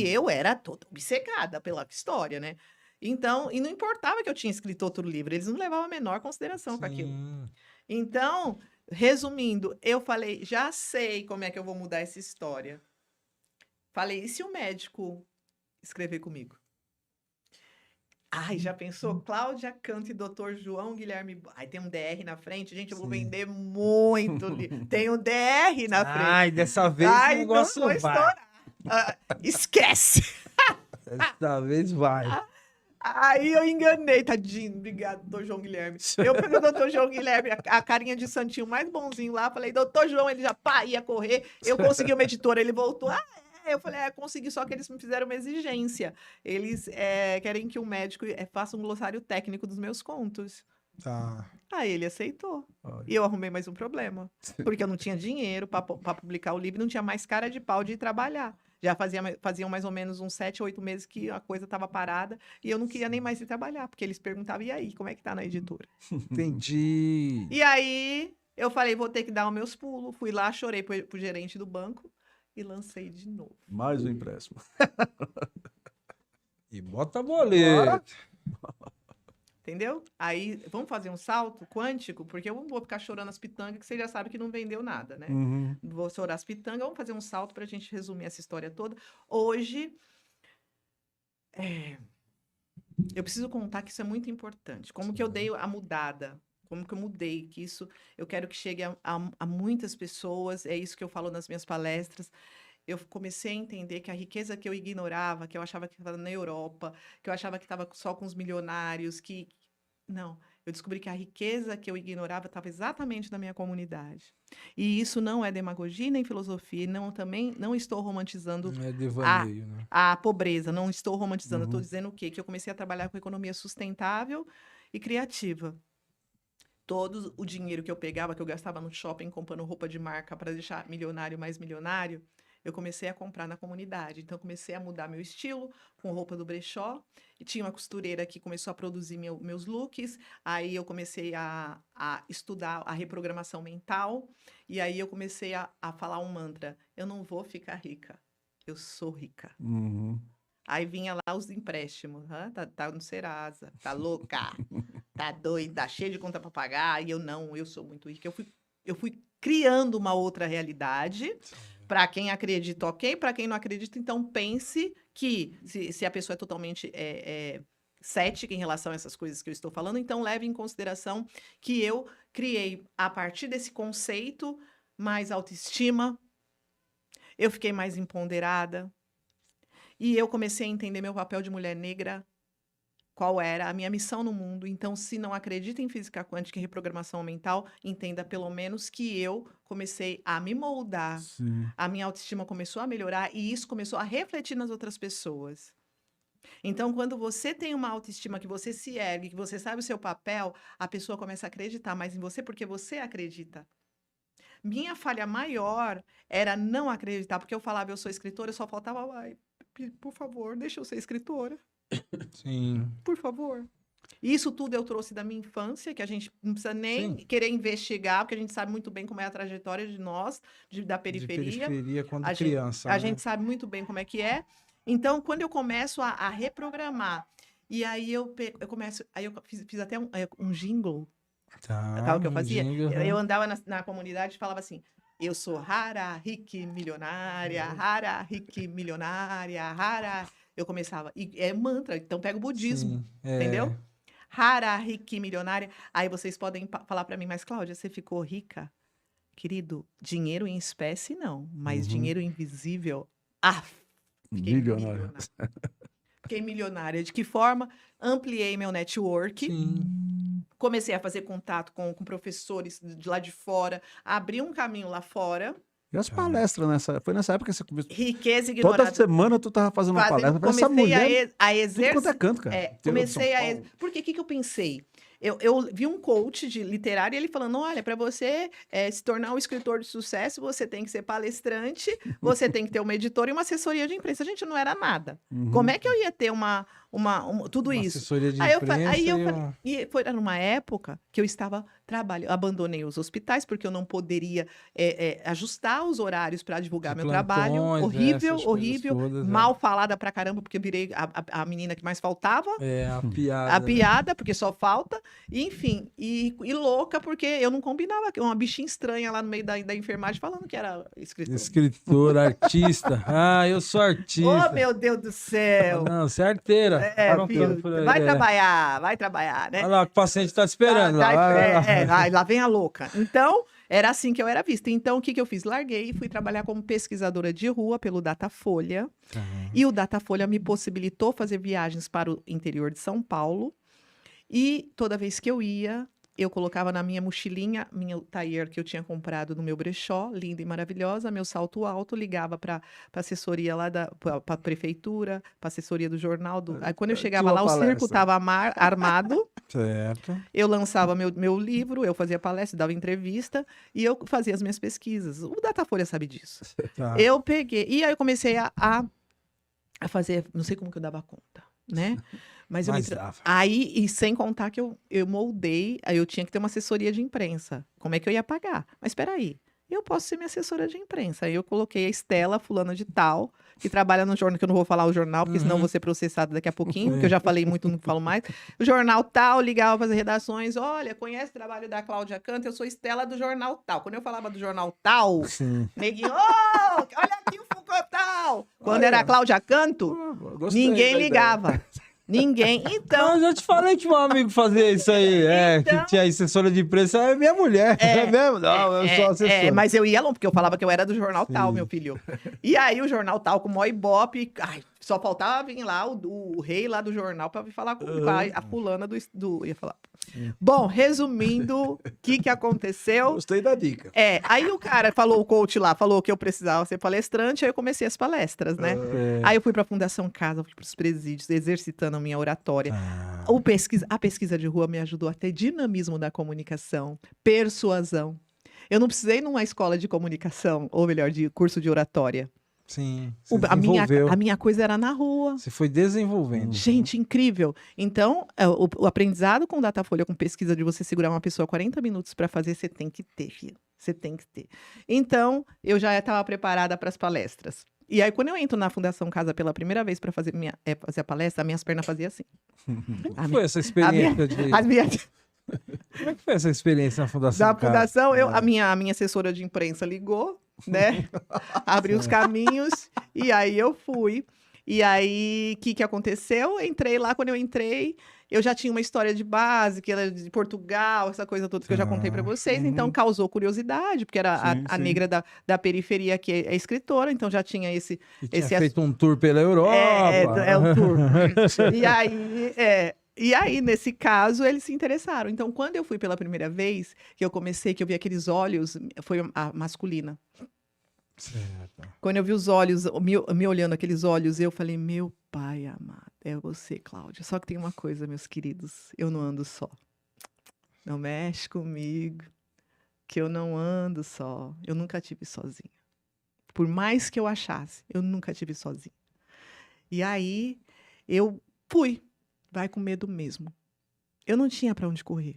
Speaker 3: eu era toda obcecada pela história, né? Então, e não importava que eu tinha escrito outro livro, eles não levavam a menor consideração com aquilo. Então, resumindo, eu falei, já sei como é que eu vou mudar essa história. Falei, e se o médico escrever comigo? Ai, já pensou? Cláudia Canto e Dr. João Guilherme. Aí tem um DR na frente, gente, eu vou vender muito. Tem um DR na frente.
Speaker 1: Ai, dessa vez
Speaker 3: Ai,
Speaker 1: o negócio
Speaker 3: não vou
Speaker 1: vai.
Speaker 3: estourar. Esquece.
Speaker 1: Dessa vez vai.
Speaker 3: Aí eu enganei, tadinho. Obrigado, doutor João Guilherme. Eu peguei o doutor João Guilherme, a carinha de santinho mais bonzinho lá, falei, doutor João, ele já ia correr. Eu consegui uma editora, ele voltou. Eu falei, consegui, só que eles me fizeram uma exigência. Eles querem que um médico faça um glossário técnico dos meus contos.
Speaker 1: Tá.
Speaker 3: Aí ele aceitou.
Speaker 2: Olha.
Speaker 3: E eu arrumei mais um problema. Porque eu não tinha dinheiro para publicar o livro, não tinha mais cara de pau de ir trabalhar. Já faziam mais ou menos uns 7, 8 meses que a coisa estava parada e eu não queria nem mais ir trabalhar, porque eles perguntavam, e aí, como é que tá na editora?
Speaker 1: Entendi.
Speaker 3: E aí, eu falei, vou ter que dar os meus pulos. Fui lá, chorei pro gerente do banco e lancei de novo.
Speaker 2: Mais um empréstimo.
Speaker 1: E bota boleto.
Speaker 3: Entendeu? Aí, vamos fazer um salto quântico, porque eu não vou ficar chorando as pitangas, que você já sabe que não vendeu nada, né?
Speaker 2: Uhum.
Speaker 3: Vou chorar as pitangas, vamos fazer um salto para a gente resumir essa história toda. Hoje, eu preciso contar que isso é muito importante. Como que eu dei a mudada, como que eu mudei, que isso eu quero que chegue a muitas pessoas, é isso que eu falo nas minhas palestras. Eu comecei a entender que a riqueza que eu ignorava, que eu achava que estava na Europa, que eu achava que estava só com os milionários, Não, eu descobri que a riqueza que eu ignorava estava exatamente na minha comunidade. E isso não é demagogia nem filosofia, também não estou romantizando
Speaker 1: Não é devaneio, né?
Speaker 3: a pobreza, não estou romantizando, eu estou
Speaker 2: Uhum.
Speaker 3: dizendo o quê? Que eu comecei a trabalhar com economia sustentável e criativa. Todo o dinheiro que eu pegava, que eu gastava no shopping comprando roupa de marca para deixar milionário mais milionário, eu comecei a comprar na comunidade. Então, eu comecei a mudar meu estilo com roupa do brechó. E tinha uma costureira que começou a produzir meus looks. Aí, eu comecei a estudar a reprogramação mental. E aí, eu comecei a falar um mantra. Eu não vou ficar rica. Eu sou rica.
Speaker 2: Uhum.
Speaker 3: Aí, vinha lá os empréstimos. Tá no Serasa. Tá louca. Tá doida. Cheia de conta para pagar. E eu sou muito rica. Eu fui criando uma outra realidade. Para quem acredita, ok. Para quem não acredita, então pense que se a pessoa é totalmente cética em relação a essas coisas que eu estou falando, então leve em consideração que eu criei, a partir desse conceito, mais autoestima, eu fiquei mais empoderada, e eu comecei a entender meu papel de mulher negra, qual era a minha missão no mundo. Então, se não acredita em física quântica e reprogramação mental, entenda pelo menos que eu comecei a me moldar,
Speaker 2: Sim.
Speaker 3: a minha autoestima começou a melhorar e isso começou a refletir nas outras pessoas. Então, quando você tem uma autoestima, que você se ergue, que você sabe o seu papel, a pessoa começa a acreditar mais em você porque você acredita. Minha falha maior era não acreditar, porque eu falava, eu sou escritora, eu só faltava, por favor, deixa eu ser escritora.
Speaker 1: Sim.
Speaker 3: Por favor. Isso tudo eu trouxe da minha infância, que a gente não precisa nem
Speaker 1: Sim.
Speaker 3: querer investigar, porque a gente sabe muito bem como é a trajetória de nós, da periferia.
Speaker 1: De periferia quando
Speaker 3: A
Speaker 1: criança.
Speaker 3: A
Speaker 1: né?
Speaker 3: gente sabe muito bem como é que é. Então, quando eu começo a reprogramar, e aí eu começo, aí eu fiz até um jingle,
Speaker 1: Tá,
Speaker 3: sabe o que eu fazia?
Speaker 1: jingle,
Speaker 3: Eu andava na comunidade e falava assim, eu sou rara, rica, milionária, rara, rica, milionária, rara... Eu começava, e é mantra, então pega o budismo,
Speaker 1: Sim,
Speaker 3: entendeu? Rara, rica, milionária. Aí vocês podem falar para mim, mas Cláudia, você ficou rica? Querido, dinheiro em espécie não, mas dinheiro invisível, fiquei
Speaker 2: Milionária.
Speaker 3: Fiquei milionária. De que forma? Ampliei meu network.
Speaker 1: Sim.
Speaker 3: Comecei a fazer contato com professores de lá de fora, abri um caminho lá fora.
Speaker 2: E as palestras foi nessa época que você começou.
Speaker 3: Riqueza ignorada.
Speaker 2: Toda semana tu tava fazendo uma palestra. Essa
Speaker 3: Comecei
Speaker 2: mulher,
Speaker 3: a
Speaker 2: tudo
Speaker 3: exercer.
Speaker 2: quanto é canto, cara.
Speaker 3: Comecei a. Porque o que eu pensei? Eu vi um coach de literário, ele falando, olha, para você se tornar um escritor de sucesso, você tem que ser palestrante, você tem que ter uma editora e uma assessoria de imprensa. A gente não era nada.
Speaker 2: Uhum.
Speaker 3: Como é que eu ia ter tudo
Speaker 1: Uma
Speaker 3: isso?
Speaker 1: assessoria de
Speaker 3: Aí eu
Speaker 1: imprensa
Speaker 3: falei,
Speaker 1: e uma-
Speaker 3: e foi numa época que eu estava abandonei os hospitais, porque eu não poderia ajustar os horários para divulgar
Speaker 1: De
Speaker 3: meu trabalho.
Speaker 1: plantões,
Speaker 3: Horrível,
Speaker 1: essas coisas
Speaker 3: horrível.
Speaker 1: todas,
Speaker 3: Mal falada pra caramba, porque eu virei a menina que mais faltava.
Speaker 1: a
Speaker 3: A
Speaker 1: piada. Né?
Speaker 3: piada, porque só falta. Enfim, e louca, porque eu não combinava. Uma bichinha estranha lá no meio da enfermagem falando que era escritora.
Speaker 1: Escritor, artista. Ah, eu sou artista.
Speaker 3: Oh, meu Deus do céu!
Speaker 1: Não, você é arteira.
Speaker 3: Filho, vai trabalhar, né?
Speaker 1: Olha lá, o paciente tá te esperando. Lá,
Speaker 3: Lá vem a louca. Então, era assim que eu era vista. Então, o que eu fiz? Larguei e fui trabalhar como pesquisadora de rua pelo Datafolha. E o Datafolha me possibilitou fazer viagens para o interior de São Paulo. E toda vez que eu ia, eu colocava na minha mochilinha, minha taier que eu tinha comprado no meu brechó, linda e maravilhosa, meu salto alto, ligava para assessoria lá para a prefeitura, para assessoria do jornal. Aí quando eu chegava lá, o circo estava armado.
Speaker 1: Certo.
Speaker 3: Eu lançava meu livro, eu fazia palestra, dava entrevista e eu fazia as minhas pesquisas. O Datafolha sabe disso.
Speaker 1: Tá.
Speaker 3: Eu peguei, e aí eu comecei a fazer, não sei como que eu dava conta, né? Mas
Speaker 1: dava.
Speaker 3: aí, e sem contar que eu moldei, aí eu tinha que ter uma assessoria de imprensa. Como é que eu ia pagar? Mas espera aí, eu posso ser minha assessora de imprensa. Aí eu coloquei a Estela, fulana de tal, que trabalha no jornal, que eu não vou falar o jornal, porque senão eu vou ser processada daqui a pouquinho, porque eu já falei muito, não falo mais. O jornal tal, ligava para as redações, olha, conhece o trabalho da Cláudia Canto? Eu sou Estela do jornal tal. Quando eu falava do jornal tal, neguinho, olha aqui o Foucault tal. Quando era a Cláudia Canto, ninguém ligava. Ninguém. Então.
Speaker 1: Eu já te falei que um amigo fazia isso aí.
Speaker 3: Então,
Speaker 1: que tinha assessora de imprensa. É minha mulher. É mesmo? Não, eu sou assessora.
Speaker 3: Mas eu ia longe, porque eu falava que eu era do jornal tal, meu filho. E aí o jornal tal, com o maior ibope. Ai, só faltava vir lá o rei lá do jornal para vir falar com a fulana do. Ia falar. Bom, resumindo, o que aconteceu?
Speaker 2: Gostei da dica.
Speaker 3: Aí o cara falou, o coach lá, falou que eu precisava ser palestrante, aí eu comecei as palestras, né? Aí eu fui para a Fundação Casa, fui para os presídios, exercitando a minha oratória. A pesquisa de rua me ajudou a ter dinamismo da comunicação, persuasão. Eu não precisei numa escola de comunicação, ou melhor, de curso de oratória.
Speaker 1: Sim.
Speaker 3: A minha coisa era na rua.
Speaker 1: Você foi desenvolvendo.
Speaker 3: Gente, incrível. Então, o aprendizado com Datafolha, com pesquisa de você segurar uma pessoa 40 minutos para fazer, você tem que ter, filho. Você tem que ter. Então, eu já estava preparada para as palestras. E aí, quando eu entro na Fundação Casa pela primeira vez para fazer a palestra, as minhas pernas faziam assim.
Speaker 1: Como foi essa experiência? Como é que foi essa experiência na Fundação
Speaker 3: Da Fundação, a minha assessora de imprensa ligou, né? Abriu os caminhos e aí eu fui. E aí, o que aconteceu? Eu entrei lá, quando eu entrei, eu já tinha uma história de base, que era de Portugal, essa coisa toda que eu já contei para vocês, então causou curiosidade, porque era a negra da periferia que é escritora, então já tinha esse...
Speaker 1: Tinha feito um tour pela Europa.
Speaker 3: É um tour. E aí, nesse caso, eles se interessaram. Então, quando eu fui pela primeira vez, que eu vi aqueles olhos, foi a masculina.
Speaker 1: Certo.
Speaker 3: Quando eu vi os olhos, me olhando aqueles olhos, eu falei, meu pai amado, é você, Cláudia. Só que tem uma coisa, meus queridos, eu não ando só. Não mexe comigo, que eu não ando só. Eu nunca tive sozinha. Por mais que eu achasse, eu nunca tive sozinha. E aí, eu fui. Vai com medo mesmo. Eu não tinha para onde correr.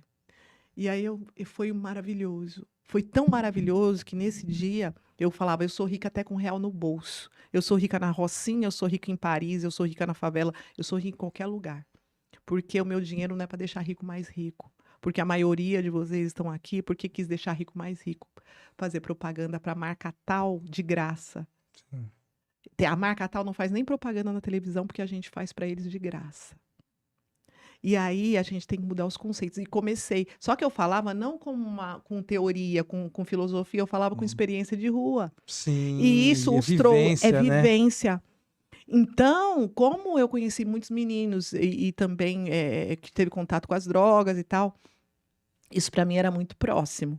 Speaker 3: E aí foi maravilhoso. Foi tão maravilhoso que nesse dia eu falava, eu sou rica até com R$1 no bolso. Eu sou rica na Rocinha, eu sou rica em Paris, eu sou rica na favela, eu sou rica em qualquer lugar. Porque o meu dinheiro não é para deixar rico mais rico. Porque a maioria de vocês estão aqui porque quis deixar rico mais rico. Fazer propaganda para a marca tal de graça. Sim. A marca tal não faz nem propaganda na televisão porque a gente faz para eles de graça. E aí a gente tem que mudar os conceitos. E comecei. Só que eu falava não com teoria, com filosofia, eu falava com experiência de rua.
Speaker 1: Sim.
Speaker 3: E isso os trouxe. É vivência.
Speaker 1: Né?
Speaker 3: Então, como eu conheci muitos meninos e também que teve contato com as drogas e tal, isso para mim era muito próximo.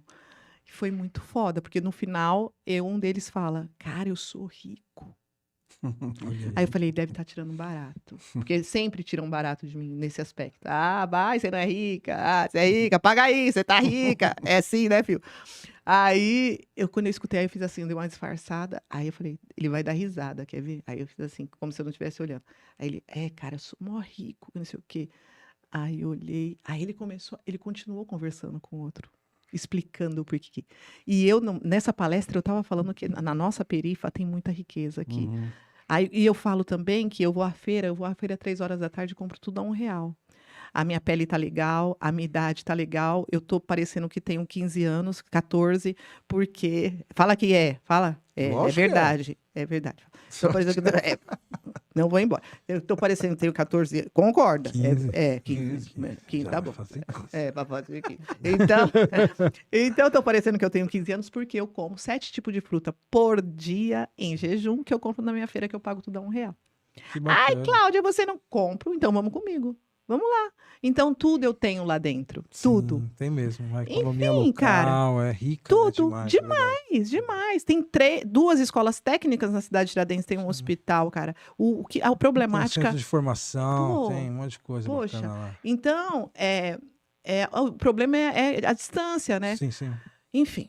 Speaker 3: E foi muito foda, porque no final um deles fala, cara, eu sou rico. Aí eu falei, deve estar tirando um barato. Porque sempre tiram um barato de mim nesse aspecto. Ah, vai, você não é rica. Ah, você é rica, paga aí, você tá rica. É assim, né, filho? Aí, quando eu escutei, aí eu fiz assim, dei uma disfarçada. Aí eu falei, ele vai dar risada, quer ver? Aí eu fiz assim, como se eu não estivesse olhando. Aí ele, cara, eu sou mó rico, não sei o quê. Aí eu olhei, aí ele continuou conversando com o outro. explicando o porquê. E eu, nessa palestra, eu estava falando que na nossa perifa tem muita riqueza aqui.
Speaker 2: Uhum.
Speaker 3: Aí, e eu falo também que eu vou à feira 3 horas da tarde e compro tudo a R$1. A minha pele tá legal, a minha idade tá legal, eu tô parecendo que tenho 15 anos, 14, porque... Fala que fala. É
Speaker 2: Lógico que é.
Speaker 3: verdade, é verdade. Tô parecendo que... não vou embora. Eu tô parecendo que tenho 14, concorda?
Speaker 1: 15.
Speaker 3: 15, tá bom.
Speaker 1: Pra fazer coisa.
Speaker 3: Pra fazer aqui. Então, tô parecendo que eu tenho 15 anos porque eu como 7 tipos de fruta por dia em jejum, que eu compro na minha feira, que eu pago tudo a R$1.
Speaker 1: Que
Speaker 3: Ai,
Speaker 1: bacana.
Speaker 3: Cláudia, você não compra? Então vamos comigo. Vamos lá. Então tudo eu tenho lá dentro. Tudo.
Speaker 1: Sim, tem mesmo. A economia
Speaker 3: Enfim,
Speaker 1: local
Speaker 3: cara,
Speaker 1: é rica,
Speaker 3: tudo.
Speaker 1: né? Demais. é verdade.
Speaker 3: Demais. Tem 2 escolas técnicas na cidade de Tiradentes, tem um hospital, cara. A
Speaker 1: Tem
Speaker 3: problemática...
Speaker 1: centro de formação,
Speaker 3: Pô,
Speaker 1: tem um monte de coisa
Speaker 3: poxa.
Speaker 1: bacana lá.
Speaker 3: Então, o problema é a distância, né?
Speaker 1: Sim, sim.
Speaker 3: Enfim.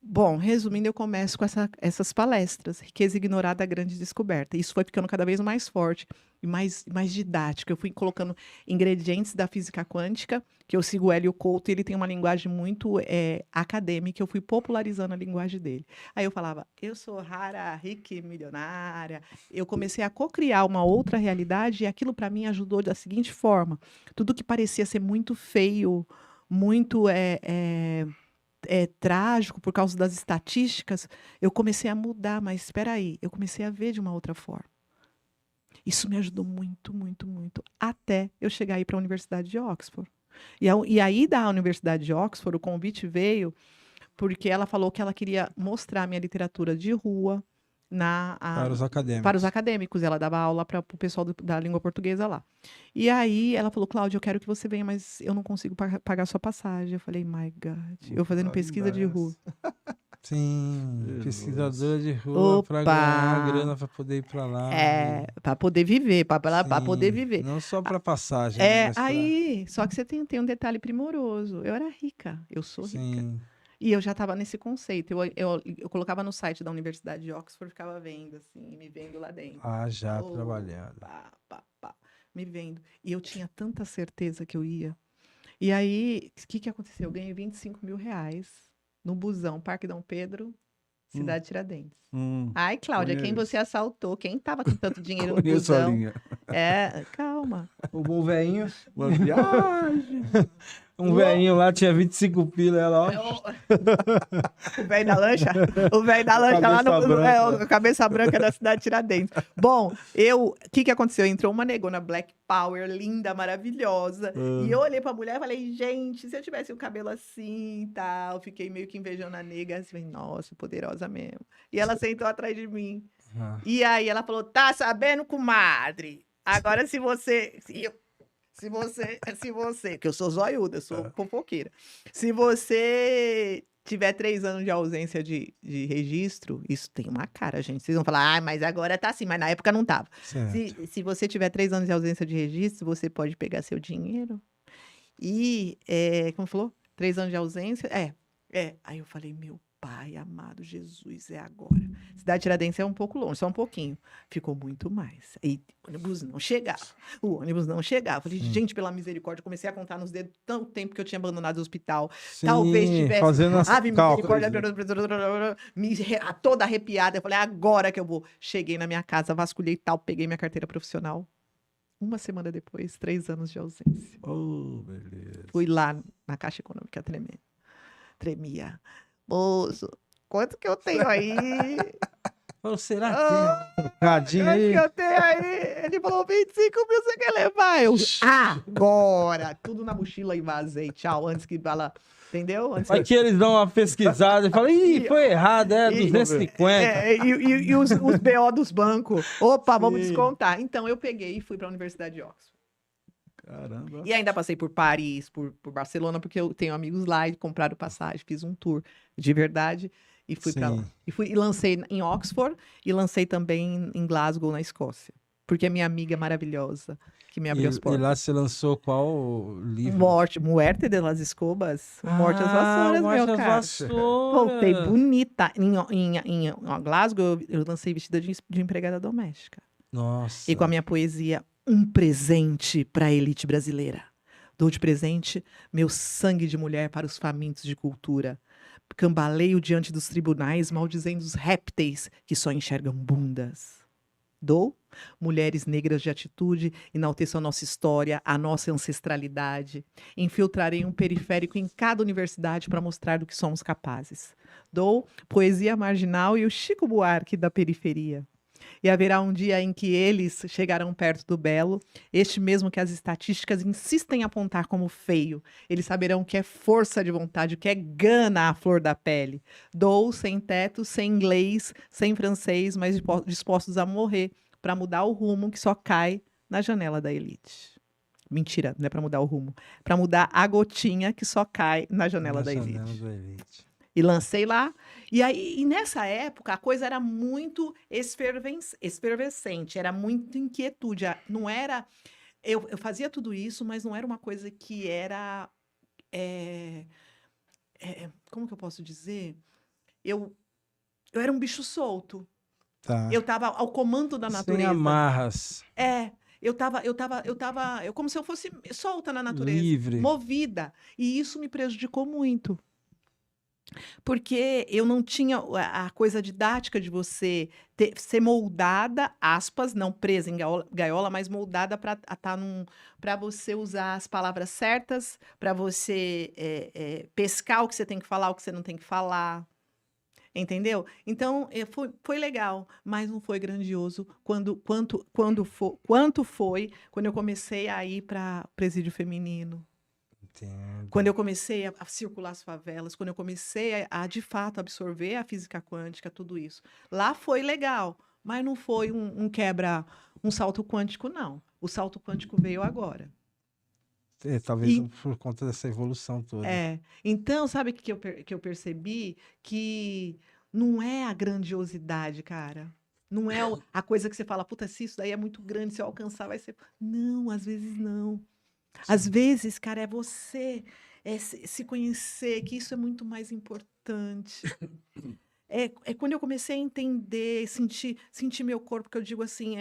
Speaker 3: Bom, resumindo, eu começo com essas palestras, Riqueza Ignorada, a Grande Descoberta. Isso foi ficando cada vez mais forte e mais didático. Eu fui colocando ingredientes da física quântica, que eu sigo o Hélio Couto, e ele tem uma linguagem muito acadêmica, eu fui popularizando a linguagem dele. Aí eu falava, eu sou rara, rica e milionária. Eu comecei a cocriar uma outra realidade e aquilo para mim ajudou da seguinte forma. Tudo que parecia ser muito feio, muito... trágico por causa das estatísticas, eu comecei a mudar, mas espera aí, eu comecei a ver de uma outra forma. Isso me ajudou muito, muito, muito, até eu chegar aí para a Universidade de Oxford. E aí da Universidade de Oxford, o convite veio porque ela falou que ela queria mostrar a minha literatura de rua
Speaker 1: Para os acadêmicos.
Speaker 3: para os acadêmicos. Ela dava aula para o pessoal da língua portuguesa lá. E aí ela falou, Cláudia, eu quero que você venha, mas eu não consigo pagar sua passagem. Eu falei, my God. Eu fazendo pesquisa de rua.
Speaker 1: Sim,
Speaker 2: Jesus.
Speaker 1: pesquisadora de rua para
Speaker 3: Opa!
Speaker 1: ganhar grana para poder ir para lá.
Speaker 3: Para poder viver, para poder viver.
Speaker 1: Não só para passagem. né, mas pra-
Speaker 3: Aí, só que você tem um detalhe primoroso. Eu era rica, eu sou rica.
Speaker 1: Sim.
Speaker 3: E eu já estava nesse conceito. Eu colocava no site da Universidade de Oxford, ficava vendo, assim, me vendo lá dentro.
Speaker 1: Ah, já
Speaker 3: Oh,
Speaker 1: trabalhando.
Speaker 3: Pá, me vendo. E eu tinha tanta certeza que eu ia. E aí, o que aconteceu? Eu ganhei R$25.000 no busão, Parque Dom Pedro, Cidade Tiradentes. Ai, Cláudia, quem
Speaker 2: Conheço.
Speaker 3: você assaltou? Quem tava com tanto dinheiro no
Speaker 2: Conheço a
Speaker 3: busão?
Speaker 2: linha.
Speaker 3: Calma.
Speaker 1: O bom velhinho.
Speaker 2: Uma viagem.
Speaker 1: Um velhinho lá tinha 25 pila, ela, ó.
Speaker 3: O velho da lancha? O velho da lancha lá no...
Speaker 2: Cabeça branca.
Speaker 3: a cabeça branca da cidade de Tiradentes. Bom, o que aconteceu? Entrou uma negona Black Power, linda, maravilhosa. E eu olhei pra mulher e falei, gente, se eu tivesse o cabelo assim e tal, fiquei meio que invejando a nega, assim, nossa, poderosa mesmo. E ela sentou atrás de mim.
Speaker 1: Ah,
Speaker 3: E aí ela falou, tá sabendo, comadre? Agora se você, que eu sou zoiuda, eu sou fofoqueira. Se você tiver 3 anos de ausência de registro, isso tem uma cara, gente. Vocês vão falar, mas agora tá assim, mas na época não tava.
Speaker 1: certo.
Speaker 3: Se você tiver 3 anos de ausência de registro, você pode pegar seu dinheiro. E, como falou? 3 anos de ausência? Aí eu falei, meu pai amado, Jesus, é agora. Cidade Tiradentes é um pouco longe, só um pouquinho. Ficou muito mais. E o ônibus não chegava. Eu falei, gente, pela misericórdia, comecei a contar nos dedos tanto tempo que eu tinha abandonado o hospital.
Speaker 1: Sim,
Speaker 3: Talvez tivesse.
Speaker 1: fazendo as
Speaker 3: Ave
Speaker 1: cálculos.
Speaker 3: misericórdia, toda arrepiada. Eu falei, agora que eu vou. Cheguei na minha casa, vasculhei tal, peguei minha carteira profissional. 1 semana depois, 3 anos de ausência.
Speaker 2: Oh, beleza.
Speaker 3: Fui lá na Caixa Econômica tremia. Moço, quanto que eu tenho aí?
Speaker 1: Falou, será que é um trocadinho
Speaker 3: Quanto
Speaker 1: aí?
Speaker 3: que eu tenho aí? Ele falou, 25 mil, você quer levar? Eu, agora! Tudo na mochila e vazei. Tchau, antes que ela... Entendeu? Antes
Speaker 1: Aqui eles dão uma pesquisada e falam, ih, foi errado, é
Speaker 3: E-
Speaker 1: 250.
Speaker 3: e os BO dos bancos. Opa, vamos
Speaker 1: Sim.
Speaker 3: descontar. Então eu peguei e fui para a Universidade de Oxford.
Speaker 2: Caramba.
Speaker 3: E ainda passei por Paris, por Barcelona, porque eu tenho amigos lá e compraram passagem, fiz um tour de verdade e fui para lá.
Speaker 1: Sim.
Speaker 3: E lancei em Oxford e lancei também em Glasgow, na Escócia. Porque a minha amiga é maravilhosa, que me abriu as
Speaker 1: E
Speaker 3: portas.
Speaker 1: lá você lançou qual livro?
Speaker 3: Muerte de las Escobas. Morte às Vassouras,
Speaker 1: Morte
Speaker 3: meu
Speaker 1: às
Speaker 3: cara.
Speaker 1: Vassouras.
Speaker 3: Voltei bonita. Em Glasgow, eu lancei vestida de empregada doméstica.
Speaker 1: Nossa.
Speaker 3: E com a minha poesia, um presente para a elite brasileira. Dou de presente meu sangue de mulher para os famintos de cultura. Cambaleio diante dos tribunais, maldizendo os répteis que só enxergam bundas. Dou mulheres negras de atitude, enalteço a nossa história, a nossa ancestralidade. Infiltrarei um periférico em cada universidade para mostrar do que somos capazes. Dou poesia marginal e o Chico Buarque da periferia. E haverá um dia em que eles chegarão perto do belo, este mesmo que as estatísticas insistem em apontar como feio. Eles saberão o que é força de vontade, o que é gana à flor da pele. Dou sem teto, sem inglês, sem francês, mas dispostos a morrer para mudar o rumo que só cai na janela da elite. Mentira, não é para mudar o rumo. Para mudar a gotinha que só cai na janela da elite. E lancei lá. E nessa época, a coisa era muito efervescente, era muito inquietude. Não era... Eu fazia tudo isso, mas não era uma coisa que era... como que eu posso dizer? Eu era um bicho solto.
Speaker 1: Tá.
Speaker 3: Eu estava ao comando da natureza.
Speaker 1: Sem amarras.
Speaker 3: Eu tava como se eu fosse solta na natureza.
Speaker 1: Livre.
Speaker 3: Movida. E isso me prejudicou muito. Porque eu não tinha a coisa didática de você ser moldada, aspas, não presa em gaiola, mas moldada para você usar as palavras certas, para você pescar o que você tem que falar, o que você não tem que falar. Entendeu? Então, foi legal, mas não foi grandioso quanto foi quando eu comecei a ir para presídio feminino.
Speaker 1: Entendo.
Speaker 3: Quando eu comecei a circular as favelas, quando eu comecei de fato, absorver a física quântica, tudo isso. Lá foi legal, mas não foi um salto quântico, não. O salto quântico veio agora.
Speaker 1: Talvez por conta dessa evolução toda.
Speaker 3: Então, sabe o que eu percebi? Que não é a grandiosidade, cara. Não é a coisa que você fala, puta, se isso daí é muito grande, se eu alcançar vai ser... Não, às vezes não. Às vezes, cara, é você se conhecer, que isso é muito mais importante. É quando eu comecei a entender, sentir meu corpo, que eu digo assim,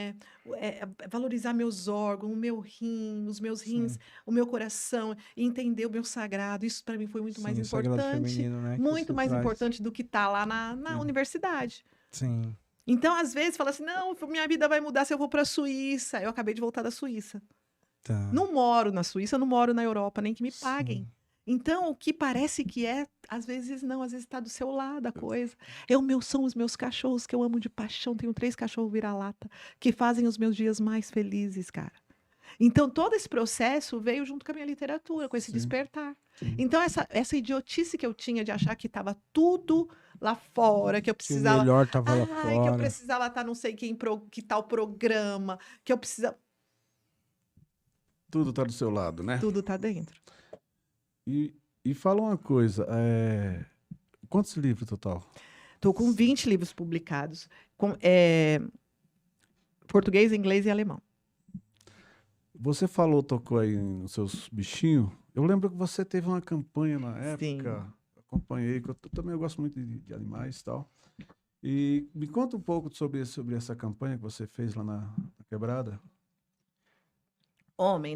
Speaker 3: valorizar meus órgãos, o meu rim, os meus rins,
Speaker 1: Sim.
Speaker 3: o meu coração, e entender o meu sagrado. Isso para mim foi muito mais
Speaker 1: o sagrado
Speaker 3: importante,
Speaker 1: feminino, né, que
Speaker 3: muito
Speaker 1: você
Speaker 3: mais
Speaker 1: traz.
Speaker 3: importante do que estar lá na universidade.
Speaker 1: Sim.
Speaker 3: Então, às vezes, fala assim, não, minha vida vai mudar se eu vou para a Suíça. Eu acabei de voltar da Suíça.
Speaker 1: Tá.
Speaker 3: Não moro na Suíça, não moro na Europa, nem que me
Speaker 1: Sim.
Speaker 3: paguem. Então, o que parece que às vezes não, às vezes está do seu lado a coisa. São os meus cachorros que eu amo de paixão. Tenho 3 cachorros vira-lata que fazem os meus dias mais felizes, cara. Então, todo esse processo veio junto com a minha literatura, com esse despertar.
Speaker 1: Sim.
Speaker 3: Então, essa idiotice que eu tinha de achar que estava tudo lá fora, que eu precisava...
Speaker 1: Que o melhor tava lá
Speaker 3: que
Speaker 1: fora.
Speaker 3: eu precisava estar não sei quem, que tal programa, que eu precisava...
Speaker 2: Tudo tá do seu lado, né?
Speaker 3: Tudo tá dentro.
Speaker 2: E fala uma coisa, quantos livros total?
Speaker 3: Estou com 20 livros publicados, com português, inglês e alemão.
Speaker 2: Você tocou aí nos seus bichinhos. Eu lembro que você teve uma campanha na época,
Speaker 3: Sim.
Speaker 2: acompanhei, que eu também gosto muito de animais e tal. E me conta um pouco sobre essa campanha que você fez lá na Quebrada.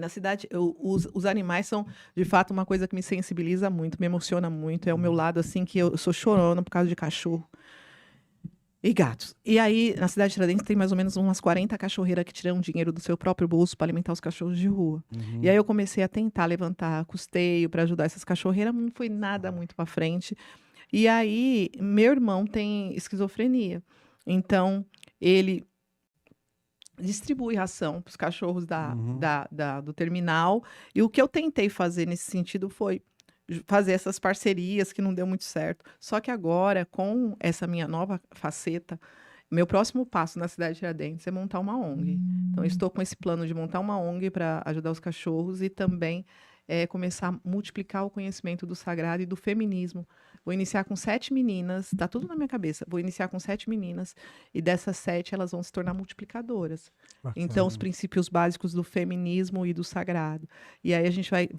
Speaker 3: Na cidade, os animais são, de fato, uma coisa que me sensibiliza muito, me emociona muito. É o meu lado, assim, que eu sou chorona por causa de cachorro e gatos. E aí, na cidade de Tiradentes, tem mais ou menos umas 40 cachorreiras que tiram dinheiro do seu próprio bolso para alimentar os cachorros de rua.
Speaker 2: Uhum.
Speaker 3: E aí eu comecei a tentar levantar custeio para ajudar essas cachorreiras, não foi nada muito para frente. E aí, meu irmão tem esquizofrenia. Então, ele distribui ração para os cachorros do terminal. E o que eu tentei fazer nesse sentido foi fazer essas parcerias que não deu muito certo. Só que agora, com essa minha nova faceta, meu próximo passo na cidade de Tiradentes é montar uma ONG. Então, eu estou com esse plano de montar uma ONG para ajudar os cachorros e também começar a multiplicar o conhecimento do sagrado e do feminismo. Vou iniciar com 7 meninas, tá tudo na minha cabeça. Vou iniciar com 7 meninas e dessas 7 elas vão se tornar multiplicadoras.
Speaker 1: Bacana.
Speaker 3: Então, os princípios básicos do feminismo e do sagrado. E aí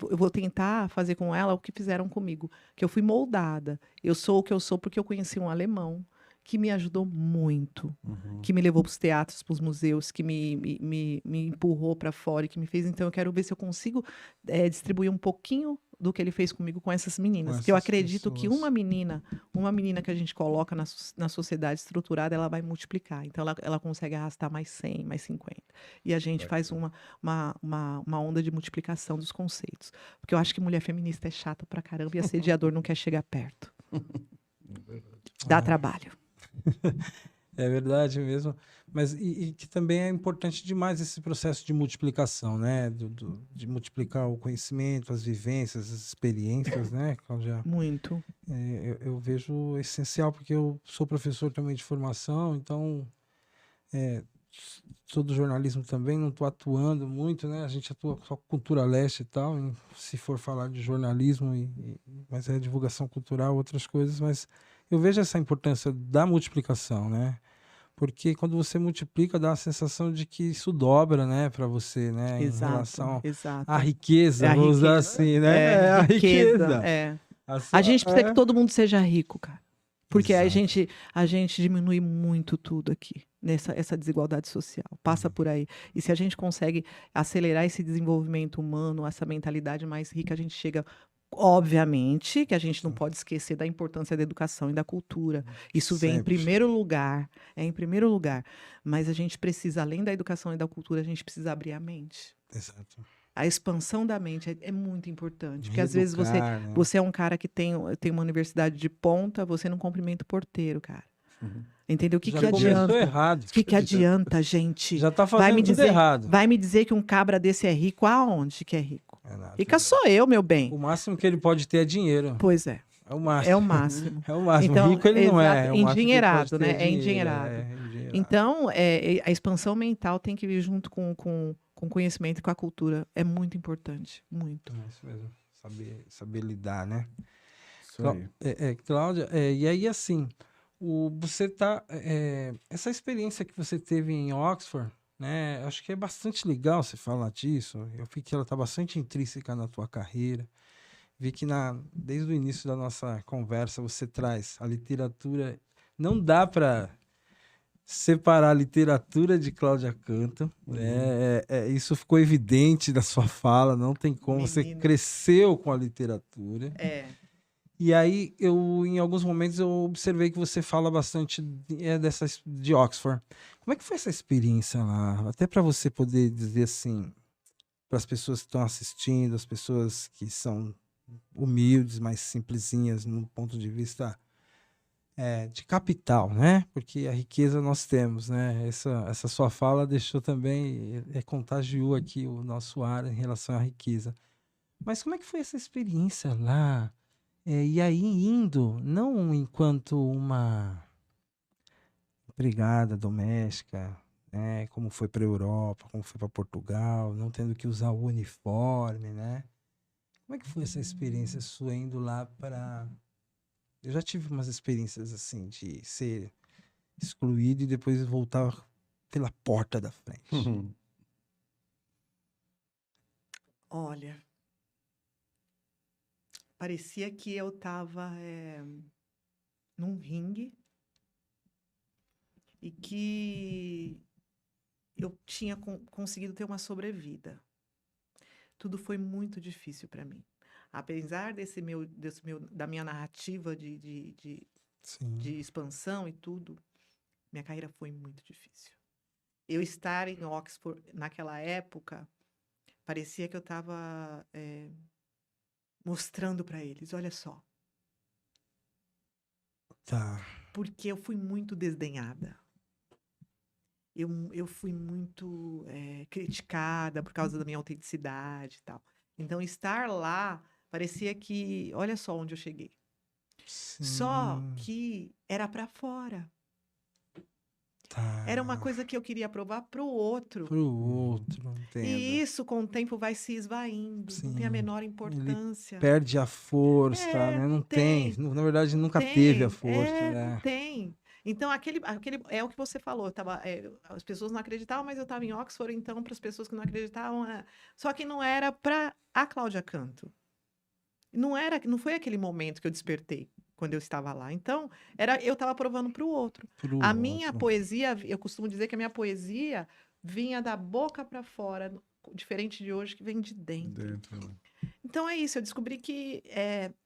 Speaker 3: eu vou tentar fazer com ela o que fizeram comigo, que eu fui moldada. Eu sou o que eu sou porque eu conheci um alemão que me ajudou muito,
Speaker 2: Uhum.
Speaker 3: que me levou para os teatros, para os museus, que me empurrou para fora e que me fez. Então, eu quero ver se eu consigo distribuir um pouquinho do que ele fez comigo com essas meninas.
Speaker 1: Com
Speaker 3: Porque eu
Speaker 1: essas
Speaker 3: acredito que
Speaker 1: pessoas.
Speaker 3: uma menina que a gente coloca na sociedade estruturada, ela vai multiplicar. Então, ela consegue arrastar mais 100, mais 50. E a gente faz uma onda de multiplicação dos conceitos. Porque eu acho que mulher feminista é chata pra caramba e assediador não quer chegar perto. Dá trabalho.
Speaker 1: É verdade mesmo. Mas e que também é importante demais esse processo de multiplicação, né? De multiplicar o conhecimento, as vivências, as experiências, né, Cláudia?
Speaker 3: Muito.
Speaker 1: Eu vejo essencial, porque eu sou professor também de formação, então é, sou do jornalismo também, não estou atuando muito, né? A gente atua só com cultura leste e tal, se for falar de jornalismo, mas é divulgação cultural, outras coisas, mas eu vejo essa importância da multiplicação, né? Porque quando você multiplica, dá a sensação de que isso dobra, né, para você, né, em
Speaker 3: Exato,
Speaker 1: relação à
Speaker 3: exato.
Speaker 1: riqueza,
Speaker 3: É a
Speaker 1: vamos dizer
Speaker 3: riqueza.
Speaker 1: assim, né? É a riqueza.
Speaker 3: É.
Speaker 1: A
Speaker 3: A gente precisa que
Speaker 1: é.
Speaker 3: todo mundo seja rico, cara. Porque
Speaker 1: Exato.
Speaker 3: a gente diminui muito tudo aqui, essa desigualdade social. Passa por aí. E se a gente consegue acelerar esse desenvolvimento humano, essa mentalidade mais rica, a gente chega. Obviamente que a gente não
Speaker 1: Sim.
Speaker 3: pode esquecer da importância da educação e da cultura. Isso vem em
Speaker 1: Sempre.
Speaker 3: primeiro lugar. É em primeiro lugar. Mas a gente precisa, além da educação e da cultura, a gente precisa abrir a mente.
Speaker 1: Exato.
Speaker 3: A expansão da mente é muito importante. Porque às vezes
Speaker 1: Reeducar, né?
Speaker 3: você é um cara que tem uma universidade de ponta, você não cumprimenta o porteiro, cara.
Speaker 2: Uhum.
Speaker 3: Entendeu? O que,
Speaker 1: Já
Speaker 3: que
Speaker 1: começou
Speaker 3: adianta?
Speaker 1: errado.
Speaker 3: O que, que adianta, gente?
Speaker 1: Já tá
Speaker 3: Vai me
Speaker 1: fazendo tudo
Speaker 3: dizer,
Speaker 1: errado.
Speaker 3: vai me dizer que um cabra desse é rico? Aonde que é rico?
Speaker 1: É nada.
Speaker 3: Rica sou eu, meu bem.
Speaker 1: O máximo que ele pode ter é dinheiro.
Speaker 3: Pois é.
Speaker 1: É o máximo.
Speaker 3: É o máximo.
Speaker 1: É o máximo.
Speaker 3: Então,
Speaker 1: Rico ele não é. É o máximo que ele pode
Speaker 3: endinheirado,
Speaker 1: ter
Speaker 3: né?
Speaker 1: é
Speaker 3: É
Speaker 1: dinheiro.
Speaker 3: endinheirado.
Speaker 1: É endinheirado.
Speaker 3: Então, a expansão mental tem que vir junto com o conhecimento e com a cultura. É muito importante. Muito.
Speaker 1: É isso mesmo. Saber lidar, né?
Speaker 2: Isso aí.
Speaker 1: Cláudia, e aí assim, você tá. Essa experiência que você teve em Oxford, né? Acho que é bastante legal você falar disso. Eu vi que ela está bastante intrínseca na tua carreira. Vi que desde o início da nossa conversa você traz a literatura. Não dá para separar a literatura de Cláudia Canto, né? Isso ficou evidente na sua fala. Não tem como. Você
Speaker 3: Menina.
Speaker 1: cresceu com a literatura.
Speaker 3: É.
Speaker 1: E aí, em alguns momentos, eu observei que você fala bastante de Oxford. Como é que foi essa experiência lá? Até para você poder dizer assim, para as pessoas que estão assistindo, as pessoas que são humildes, mais simplesinhas, no ponto de vista de capital, né? Porque a riqueza nós temos, né? Essa sua fala deixou também, contagiou aqui o nosso ar em relação à riqueza. Mas como é que foi essa experiência lá? E aí indo, não enquanto uma empregada doméstica, né, como foi para a Europa, como foi para Portugal, não tendo que usar o uniforme, né? Como é que foi essa experiência sua indo lá para... Eu já tive umas experiências assim, de ser excluído e depois voltar pela porta da frente.
Speaker 2: Uhum.
Speaker 3: Olha, parecia que eu estava num ringue e que eu tinha conseguido ter uma sobrevida. Tudo foi muito difícil para mim. Apesar da minha narrativa de
Speaker 1: Sim.
Speaker 3: expansão e tudo, minha carreira foi muito difícil. Eu estar em Oxford naquela época, parecia que eu estava mostrando para eles, olha só.
Speaker 1: Tá.
Speaker 3: Porque eu fui muito desdenhada. Eu fui muito criticada por causa da minha autenticidade e tal. Então, estar lá parecia que, olha só onde eu cheguei.
Speaker 1: Sim.
Speaker 3: Só que era para fora.
Speaker 1: Tá.
Speaker 3: Era uma coisa que eu queria provar pro outro.
Speaker 1: Pro outro, entendo.
Speaker 3: E isso, com o tempo, vai se esvaindo. Não tem a
Speaker 1: Sim.
Speaker 3: menor importância.
Speaker 1: Perde a força, né? Não tem. Na verdade, nunca teve a força,
Speaker 3: não
Speaker 1: né?
Speaker 3: tem. Então, aquele é o que você falou. As pessoas não acreditavam, mas eu estava em Oxford, então, para as pessoas que não acreditavam... Só que não era para a Cláudia Canto. Não foi aquele momento que eu despertei. quando eu estava lá. Então, eu estava provando para o outro.
Speaker 1: Pro
Speaker 3: A minha
Speaker 1: outro.
Speaker 3: poesia, eu costumo dizer que a minha poesia vinha da boca para fora, diferente de hoje, que vem de dentro.
Speaker 2: Dentro, né?
Speaker 3: Então é isso, eu descobri que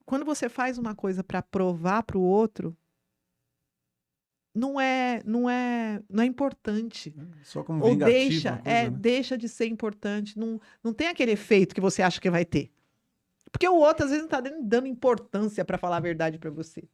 Speaker 3: quando você faz uma coisa para provar para o outro, não é importante.
Speaker 2: Só como
Speaker 3: Ou
Speaker 2: vingativo,
Speaker 3: deixa,
Speaker 2: uma coisa, né?
Speaker 3: deixa de ser importante. Não tem aquele efeito que você acha que vai ter. Porque o outro, às vezes, não tá dando importância para falar a verdade para você.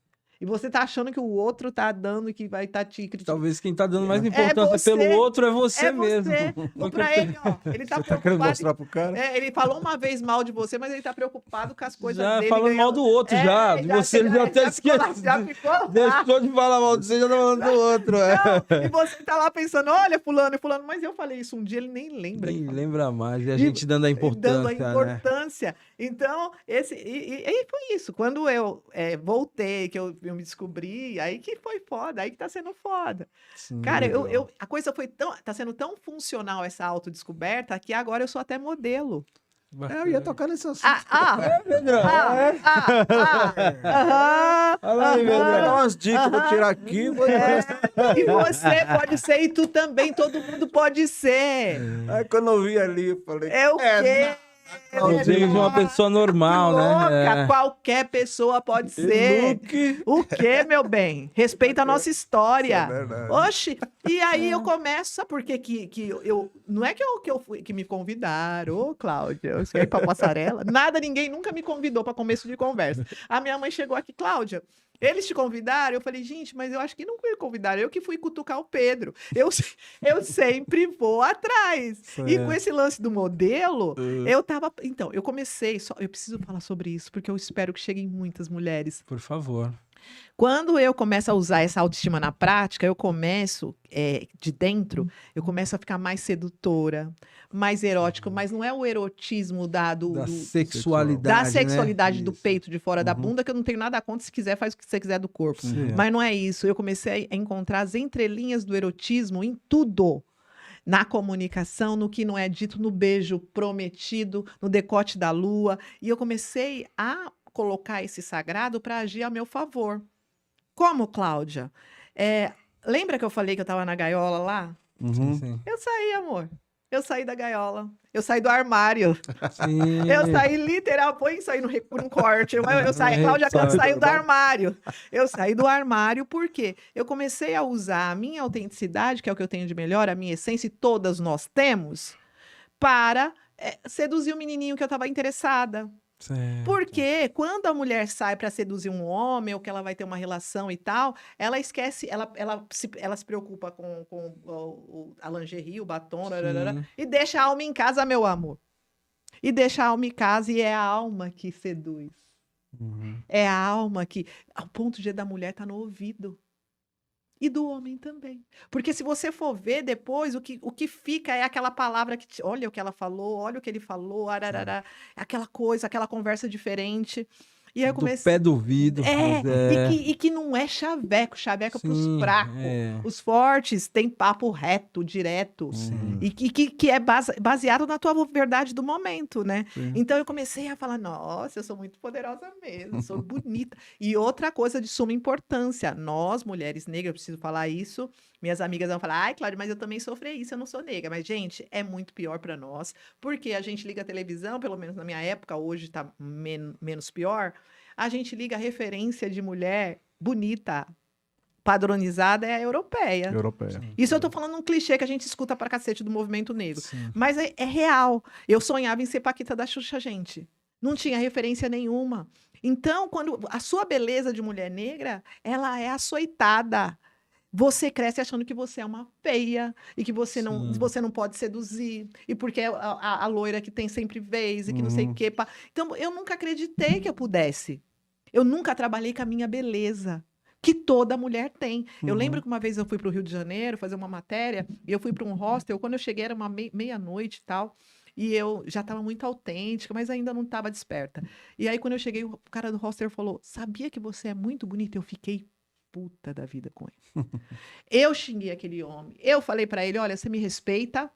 Speaker 3: E você tá achando que o outro tá dando e que vai estar te criticando.
Speaker 1: Talvez quem tá dando mais importância
Speaker 3: você,
Speaker 1: pelo outro é você
Speaker 3: É
Speaker 1: mesmo.
Speaker 3: você. Ou pra ele, ó, ele tá
Speaker 2: Você tá querendo
Speaker 3: preocupado.
Speaker 2: mostrar pro cara?
Speaker 3: Ele falou uma vez mal de você, mas ele tá preocupado com as coisas
Speaker 1: Já
Speaker 3: dele.
Speaker 1: falando mal do outro, já. De você ele já até esqueceu.
Speaker 3: Já ficou lá.
Speaker 1: Deixou de falar mal de você, já tá falando do outro.
Speaker 3: Não, e você tá lá pensando, olha, fulano e fulano, mas eu falei isso um dia, ele nem lembra.
Speaker 1: Nem
Speaker 3: que falou.
Speaker 1: lembra mais. E a gente dando a importância,
Speaker 3: Dando a
Speaker 1: né?
Speaker 3: importância. Então, e foi isso. Quando eu voltei, que eu me descobri, aí que foi foda, aí que tá sendo foda.
Speaker 1: Sim.
Speaker 3: Cara,
Speaker 2: legal.
Speaker 3: a coisa tá sendo tão funcional essa autodescoberta que agora eu sou até modelo.
Speaker 2: Eu ia tocar nesse assunto.
Speaker 3: Aham,
Speaker 2: Olha lá,
Speaker 3: aham.
Speaker 2: Vou dar umas dicas, vou tirar aqui.
Speaker 3: E você pode ser, e tu também, todo mundo pode ser.
Speaker 2: Aí quando eu vi ali, eu falei...
Speaker 3: É o quê?
Speaker 1: Modelo de uma pessoa normal,
Speaker 3: Louca,
Speaker 1: né? É.
Speaker 3: qualquer pessoa pode ser. O quê, meu bem? Respeita a nossa história.
Speaker 2: Isso é verdade.
Speaker 3: Oxi! E aí eu começo, sabe por quê que eu... Não é que eu fui, que me convidaram, ô Cláudia, eu esqueci pra passarela. Nada, ninguém nunca me convidou pra começo de conversa. A minha mãe chegou aqui, Cláudia, eles te convidaram? Eu falei, gente, mas eu acho que não me convidaram. Eu que fui cutucar o Pedro. Eu sempre vou atrás. E com esse lance do modelo, eu tava... Então, eu comecei... Eu preciso falar sobre isso, porque eu espero que cheguem muitas mulheres.
Speaker 1: Por favor.
Speaker 3: Quando eu começo a usar essa autoestima na prática, eu começo, de dentro, eu começo a ficar mais sedutora, mais erótica, mas não é o erotismo
Speaker 1: Da
Speaker 3: da
Speaker 1: sexualidade,
Speaker 3: sexualidade
Speaker 1: né?
Speaker 3: do
Speaker 2: Isso.
Speaker 3: peito, de fora da bunda, que eu não tenho nada contra, se quiser, faz o que você quiser do corpo.
Speaker 1: Sim.
Speaker 3: Mas não é isso. Eu comecei a encontrar as entrelinhas do erotismo em tudo. Na comunicação, no que não é dito, no beijo prometido, no decote da lua. E eu comecei a colocar esse sagrado para agir a meu favor. Como, Cláudia? Lembra que eu falei que eu estava na gaiola lá?
Speaker 2: Uhum.
Speaker 1: Sim.
Speaker 3: Eu saí, amor. Eu saí da gaiola. Eu saí do armário.
Speaker 1: Sim.
Speaker 3: Eu saí literal, põe isso aí no corte. Eu saí, Cláudia Campos saiu do armário. Eu saí do armário porque eu comecei a usar a minha autenticidade, que é o que eu tenho de melhor, a minha essência, e todas nós temos, para seduzir o menininho que eu estava interessada.
Speaker 1: Certo.
Speaker 3: Porque quando a mulher sai para seduzir um homem, ou que ela vai ter uma relação e tal, ela esquece, ela se preocupa com a lingerie, o batom,
Speaker 1: Sim.
Speaker 3: e deixa a alma em casa, meu amor. E deixa a alma em casa, e é a alma que seduz.
Speaker 2: Uhum.
Speaker 3: É a alma que, ao ponto de da mulher estar no ouvido. E do homem também. Porque se você for ver depois, o que fica é aquela palavra que... Olha o que ela falou, olha o que ele falou, ararará, aquela coisa, aquela conversa diferente. E aí eu
Speaker 1: Do
Speaker 3: comecei...
Speaker 1: pé do vidro.
Speaker 3: E que não é chaveco. Chaveco é pros
Speaker 1: Sim,
Speaker 3: fracos.
Speaker 1: é.
Speaker 3: Os fortes têm papo reto, direto.
Speaker 1: Sim.
Speaker 3: E que é baseado na tua verdade do momento, né?
Speaker 2: Sim.
Speaker 3: Então eu comecei a falar, nossa, eu sou muito poderosa mesmo, sou bonita. E outra coisa de suma importância, nós, mulheres negras, eu preciso falar isso, minhas amigas vão falar, ai, Cláudia, mas eu também sofri isso, eu não sou negra. Mas, gente, é muito pior para nós, porque a gente liga a televisão, pelo menos na minha época, hoje tá menos pior, a gente liga a referência de mulher bonita, padronizada, é a europeia.
Speaker 2: Europeia.
Speaker 3: Isso eu tô falando um clichê que a gente escuta pra cacete do movimento negro.
Speaker 1: Sim.
Speaker 3: Mas é real. Eu sonhava em ser Paquita da Xuxa, gente. Não tinha referência nenhuma. Então, quando a sua beleza de mulher negra, ela é açoitada. Você cresce achando que você é uma feia e que você não pode seduzir. E porque é a loira que tem sempre vez e que não sei o quê. Então, eu nunca acreditei que eu pudesse. Eu nunca trabalhei com a minha beleza, que toda mulher tem. Eu lembro que uma vez eu fui para o Rio de Janeiro fazer uma matéria e eu fui para um hostel. Quando eu cheguei era uma meia-noite e tal. E eu já estava muito autêntica, mas ainda não estava desperta. E aí, quando eu cheguei, o cara do hostel falou, sabia que você é muito bonita? Eu fiquei puta da vida com ele. Eu xinguei aquele homem. Eu falei para ele, olha, você me respeita,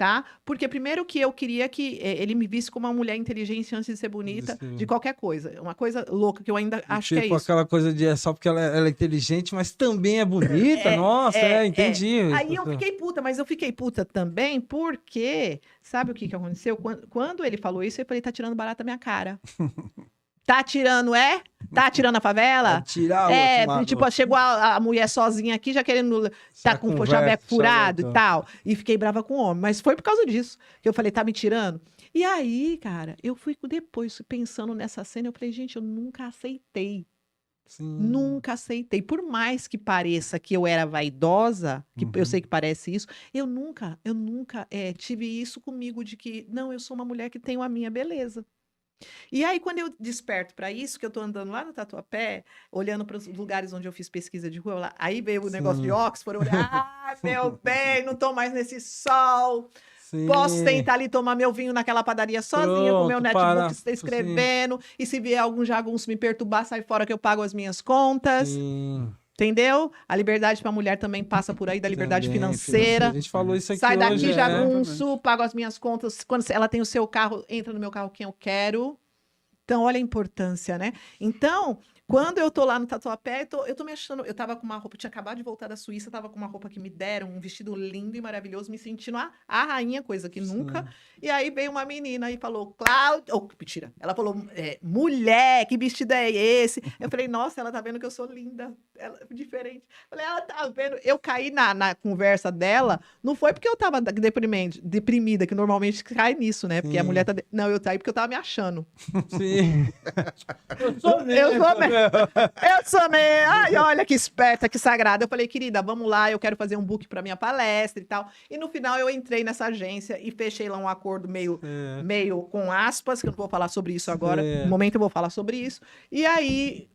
Speaker 3: tá? Porque primeiro que eu queria que ele me visse como uma mulher inteligente antes de ser bonita,
Speaker 1: Isso.
Speaker 3: de qualquer coisa. Uma coisa louca que eu ainda acho que é
Speaker 1: Tipo
Speaker 3: isso.
Speaker 1: aquela coisa de só porque ela é inteligente, mas também é bonita. Nossa, entendi.
Speaker 3: Aí eu fiquei puta, mas eu fiquei puta também porque, sabe o que aconteceu? Quando ele falou isso, eu falei, tá tirando barato da minha cara. Tá tirando, é? Tá tirando a favela?
Speaker 1: Vai tirar
Speaker 3: Tipo, chegou a mulher sozinha aqui, já querendo tá com o chaveco furado e tal. E fiquei brava com o homem. Mas foi por causa disso que eu falei, tá me tirando? E aí, cara, eu fui depois pensando nessa cena, eu falei, gente, eu nunca aceitei.
Speaker 1: Sim.
Speaker 3: Nunca aceitei. Por mais que pareça que eu era vaidosa, que eu sei que parece isso, eu nunca tive isso comigo de que, não, eu sou uma mulher que tenho a minha beleza. E aí, quando eu desperto para isso, que eu tô andando lá no Tatuapé, olhando para os lugares onde eu fiz pesquisa de rua, aí veio o negócio de Oxford, eu olhei, meu bem, não tô mais nesse sol.
Speaker 1: Sim.
Speaker 3: Posso sentar ali e tomar meu vinho naquela padaria sozinha, com meu netbook escrevendo, e se vier algum jagunço me perturbar, sai fora que eu pago as minhas contas.
Speaker 1: Sim.
Speaker 3: Entendeu? A liberdade para a mulher também passa por aí, da liberdade
Speaker 1: Também,
Speaker 3: financeira.
Speaker 1: A gente falou isso aqui
Speaker 3: Sai
Speaker 1: hoje.
Speaker 3: daqui, jagunço, pago as minhas contas. Quando ela tem o seu carro, entra no meu carro quem eu quero. Então, olha a importância, né? Então, quando eu tô lá no Tatuapé, eu tô me achando... Eu tava com uma roupa... Eu tinha acabado de voltar da Suíça, tava com uma roupa que me deram, um vestido lindo e maravilhoso, me sentindo a rainha, coisa que nunca. E aí veio uma menina e falou, Cláudia... Oh, mentira. Ela falou, mulher, que vestido é esse? Eu falei, nossa, ela tá vendo que eu sou linda. Ela é diferente. Eu falei, ela tá vendo... Eu caí na conversa dela, não foi porque eu tava deprimida, que normalmente cai nisso, né? Porque a mulher tá... Não, eu caí porque eu tava me achando.
Speaker 1: Sim.
Speaker 3: Eu sou mesmo. Ai, olha que esperta, que sagrada. Eu falei, querida, vamos lá, eu quero fazer um book para minha palestra e tal. E no final eu entrei nessa agência e fechei lá um acordo meio com aspas, que eu não vou falar sobre isso agora. No momento eu vou falar sobre isso. E aí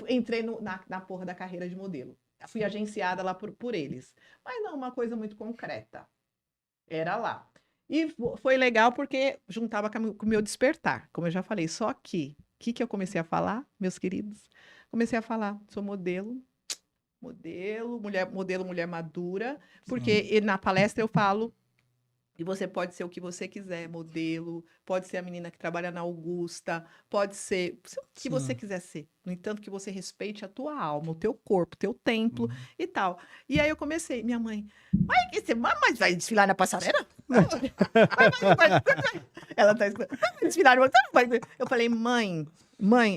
Speaker 3: entrei na porra da carreira de modelo. Fui agenciada lá por eles. Mas não uma coisa muito concreta. Era lá. E foi legal porque juntava com o meu despertar, como eu já falei. Só que, o que eu comecei a falar, meus queridos? Comecei a falar, sou modelo, mulher madura, porque na palestra eu falo, e você pode ser o que você quiser, modelo, pode ser a menina que trabalha na Augusta, pode ser o que você quiser ser. No entanto, que você respeite a tua alma, o teu corpo, o teu templo e tal. E aí eu comecei, minha mãe, mas vai desfilar na passarela? Ela tá escutando, vai desfilar no... Eu falei, mãe,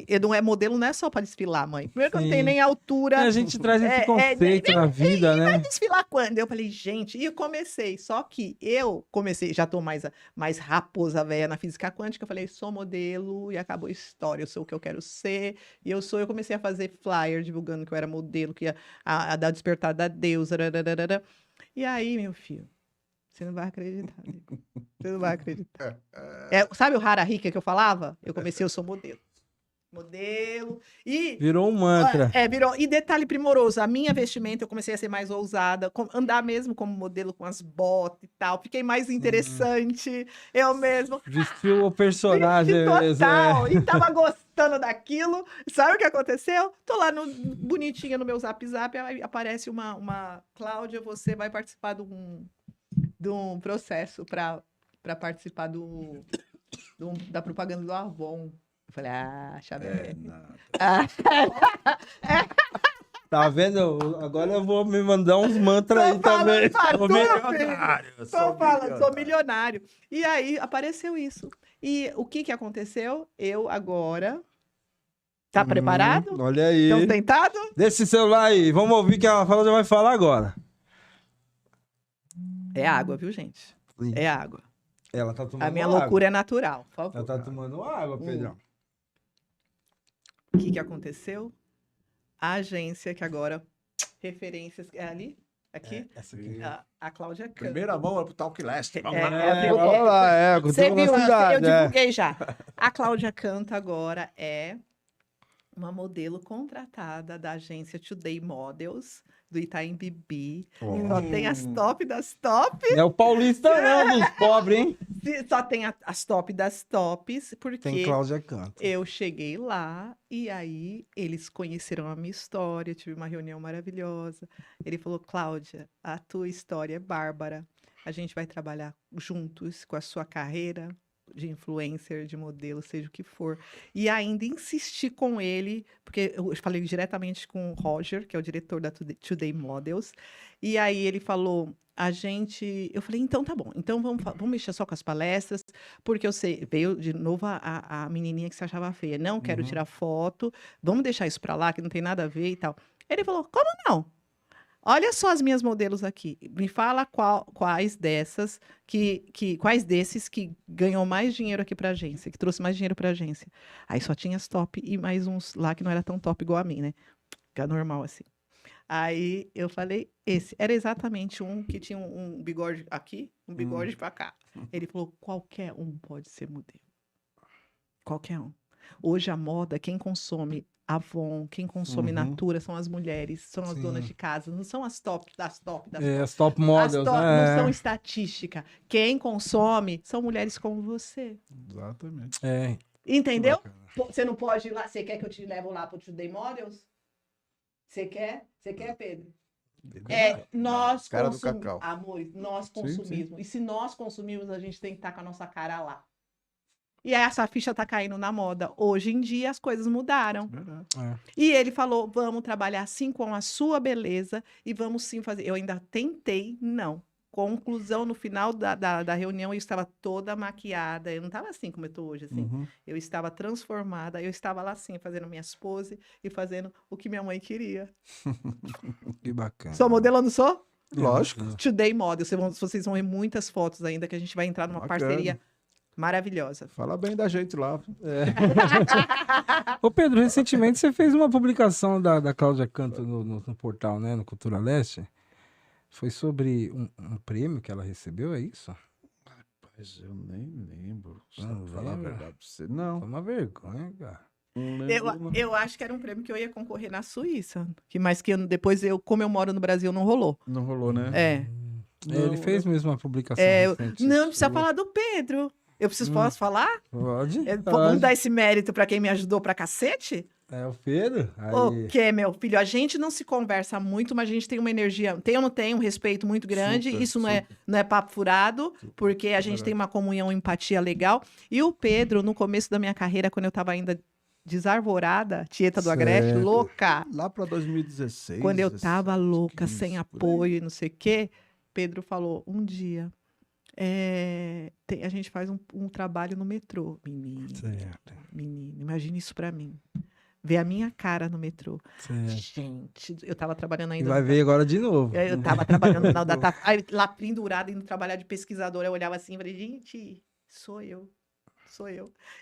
Speaker 3: eu não é modelo, não é só para desfilar, mãe. Primeiro que eu não tenho nem altura.
Speaker 1: A gente traz esse conceito na vida, né?
Speaker 3: Vai desfilar quando? Eu falei, gente, e eu comecei. Só que eu comecei, já tô mais raposa velha na física quântica. Eu falei, sou modelo e acabou a história. Eu sou o que eu quero ser. E eu comecei a fazer flyer divulgando que eu era modelo, que ia a dar despertar da deusa. E aí, meu filho, você não vai acreditar, amigo. Você não vai acreditar. Sabe o Hara Rika que eu falava? Eu comecei, eu sou modelo. E
Speaker 1: virou um mantra.
Speaker 3: Virou. E detalhe primoroso, a minha vestimenta, eu comecei a ser mais ousada, andar mesmo como modelo com as botas e tal. Fiquei mais interessante, eu mesmo.
Speaker 1: Vestiu o personagem.
Speaker 3: Total. E tava gostando daquilo. Sabe o que aconteceu? Tô lá bonitinha no meu Zap, aí aparece uma Cláudia, você vai participar de um processo para participar da propaganda do Avon. Eu falei, Xavier.
Speaker 1: Tá vendo? Agora eu vou me mandar uns mantras aí também.
Speaker 3: Sou milionário. Sou milionário. E aí apareceu isso. E o que aconteceu? Eu agora... Tá preparado?
Speaker 1: Olha aí.
Speaker 3: Estão tentados?
Speaker 1: Deixa esse celular aí. Vamos ouvir o que a Cláudia vai falar agora.
Speaker 3: É água, viu, gente?
Speaker 1: Sim.
Speaker 3: É água.
Speaker 1: Ela tá tomando água.
Speaker 3: A minha loucura é natural, por favor.
Speaker 1: Ela tá tomando água, Pedrão.
Speaker 3: O que aconteceu? A agência que agora... Referências... É ali? Aqui?
Speaker 1: Essa aqui.
Speaker 3: A Cláudia Canto.
Speaker 2: Primeira mão é pro Talk Last.
Speaker 1: Vamos lá,
Speaker 3: você viu, eu divulguei já. A Cláudia Canto agora é uma modelo contratada da agência Today Models, do Itaim Bibi. Só tem as top das top.
Speaker 1: É o paulista não, dos pobres, hein?
Speaker 3: Só tem as top das tops,
Speaker 1: Tem
Speaker 3: porque
Speaker 1: Cláudia Canto.
Speaker 3: eu cheguei lá e aí eles conheceram a minha história, tive uma reunião maravilhosa. Ele falou, Cláudia, a tua história é bárbara. A gente vai trabalhar juntos com a sua carreira de influencer, de modelo, seja o que for. E ainda insisti com ele, porque eu falei diretamente com o Roger, que é o diretor da Today Models, e aí ele falou, eu falei, então tá bom, então vamos mexer só com as palestras, porque eu sei, veio de novo a menininha que se achava feia, não quero tirar foto, vamos deixar isso pra lá, que não tem nada a ver e tal. Ele falou, como não? Olha só as minhas modelos aqui. Me fala quais dessas, quais desses que ganhou mais dinheiro aqui pra agência, que trouxe mais dinheiro pra agência. Aí só tinha as top e mais uns lá que não era tão top igual a mim, né? Que é normal assim. Aí eu falei, esse era exatamente um que tinha um bigode aqui, um bigode pra cá. Ele falou, qualquer um pode ser modelo. Qualquer um. Hoje a moda, quem consome Avon, quem consome Natura são as mulheres, são as donas de casa, não são as top das top das top.
Speaker 1: As top models, né?
Speaker 3: Não são estatística. Quem consome são mulheres como você.
Speaker 2: Exatamente.
Speaker 3: Entendeu? Você não pode ir lá, você quer que eu te leve lá pro Today Models? Você quer? Você quer, Pedro? Nós
Speaker 2: Cara do
Speaker 3: consumimos.
Speaker 2: cacau.
Speaker 3: Amores, nós
Speaker 2: Sim,
Speaker 3: consumimos. E se nós consumimos, a gente tem que estar com a nossa cara lá. E aí essa ficha tá caindo na moda. Hoje em dia as coisas mudaram.
Speaker 2: Verdade.
Speaker 3: E ele falou: vamos trabalhar sim com a sua beleza e vamos sim fazer. Eu ainda tentei, não. Conclusão, no final da reunião, eu estava toda maquiada. Eu não estava assim como eu estou hoje, assim. Eu estava transformada. Eu estava lá, assim, fazendo minhas poses e fazendo o que minha mãe queria.
Speaker 1: Que bacana.
Speaker 3: Sou modelo ou não sou?
Speaker 2: Lógico.
Speaker 3: Today Model. Vocês vão ver muitas fotos ainda, que a gente vai entrar numa
Speaker 2: Bacana.
Speaker 3: parceria maravilhosa.
Speaker 2: Fala bem da gente lá.
Speaker 1: Ô Pedro, recentemente você fez uma publicação da Cláudia Canto no portal, né? No Cultura Leste. Foi sobre um prêmio que ela recebeu, é isso?
Speaker 2: Rapaz, eu nem lembro.
Speaker 1: Não
Speaker 2: Falar a
Speaker 1: lembra?
Speaker 2: verdade pra você. Não.
Speaker 1: Foi uma vergonha, cara.
Speaker 2: Não lembro.
Speaker 3: Eu acho que era um prêmio que eu ia concorrer na Suíça. Mas que depois, como eu moro no Brasil, não rolou.
Speaker 2: Não rolou, né?
Speaker 1: Ele fez mesmo uma publicação recente.
Speaker 3: Não precisa
Speaker 1: sua.
Speaker 3: falar do Pedro. Eu posso falar?
Speaker 1: Pode?
Speaker 3: Vamos
Speaker 1: Pode.
Speaker 3: dar esse mérito para quem me ajudou pra cacete?
Speaker 1: É o Pedro? Aí.
Speaker 3: O que, meu filho? A gente não se conversa muito, mas a gente tem uma energia, tem ou não tem, um respeito muito grande.
Speaker 2: Super,
Speaker 3: Isso não é papo furado, porque a gente tem uma comunhão, empatia legal. E o Pedro, no começo da minha carreira, quando eu tava ainda desarvorada, Tieta do Agreste,
Speaker 1: Certo.
Speaker 3: louca.
Speaker 2: Lá pra 2016.
Speaker 3: Quando eu tava louca,
Speaker 2: 15,
Speaker 3: sem
Speaker 2: por aí.
Speaker 3: apoio e não sei o quê, Pedro falou, um dia, a gente faz um trabalho no metrô.
Speaker 1: Certo.
Speaker 3: Menino, imagine isso pra mim. Ver a minha cara no metrô.
Speaker 1: Certo.
Speaker 3: Gente, eu tava trabalhando
Speaker 1: E
Speaker 3: ainda.
Speaker 1: vai ver agora de novo.
Speaker 3: Eu tava trabalhando na data. Aí, lá pendurada, indo trabalhar de pesquisadora, eu olhava assim e falei, gente, sou eu.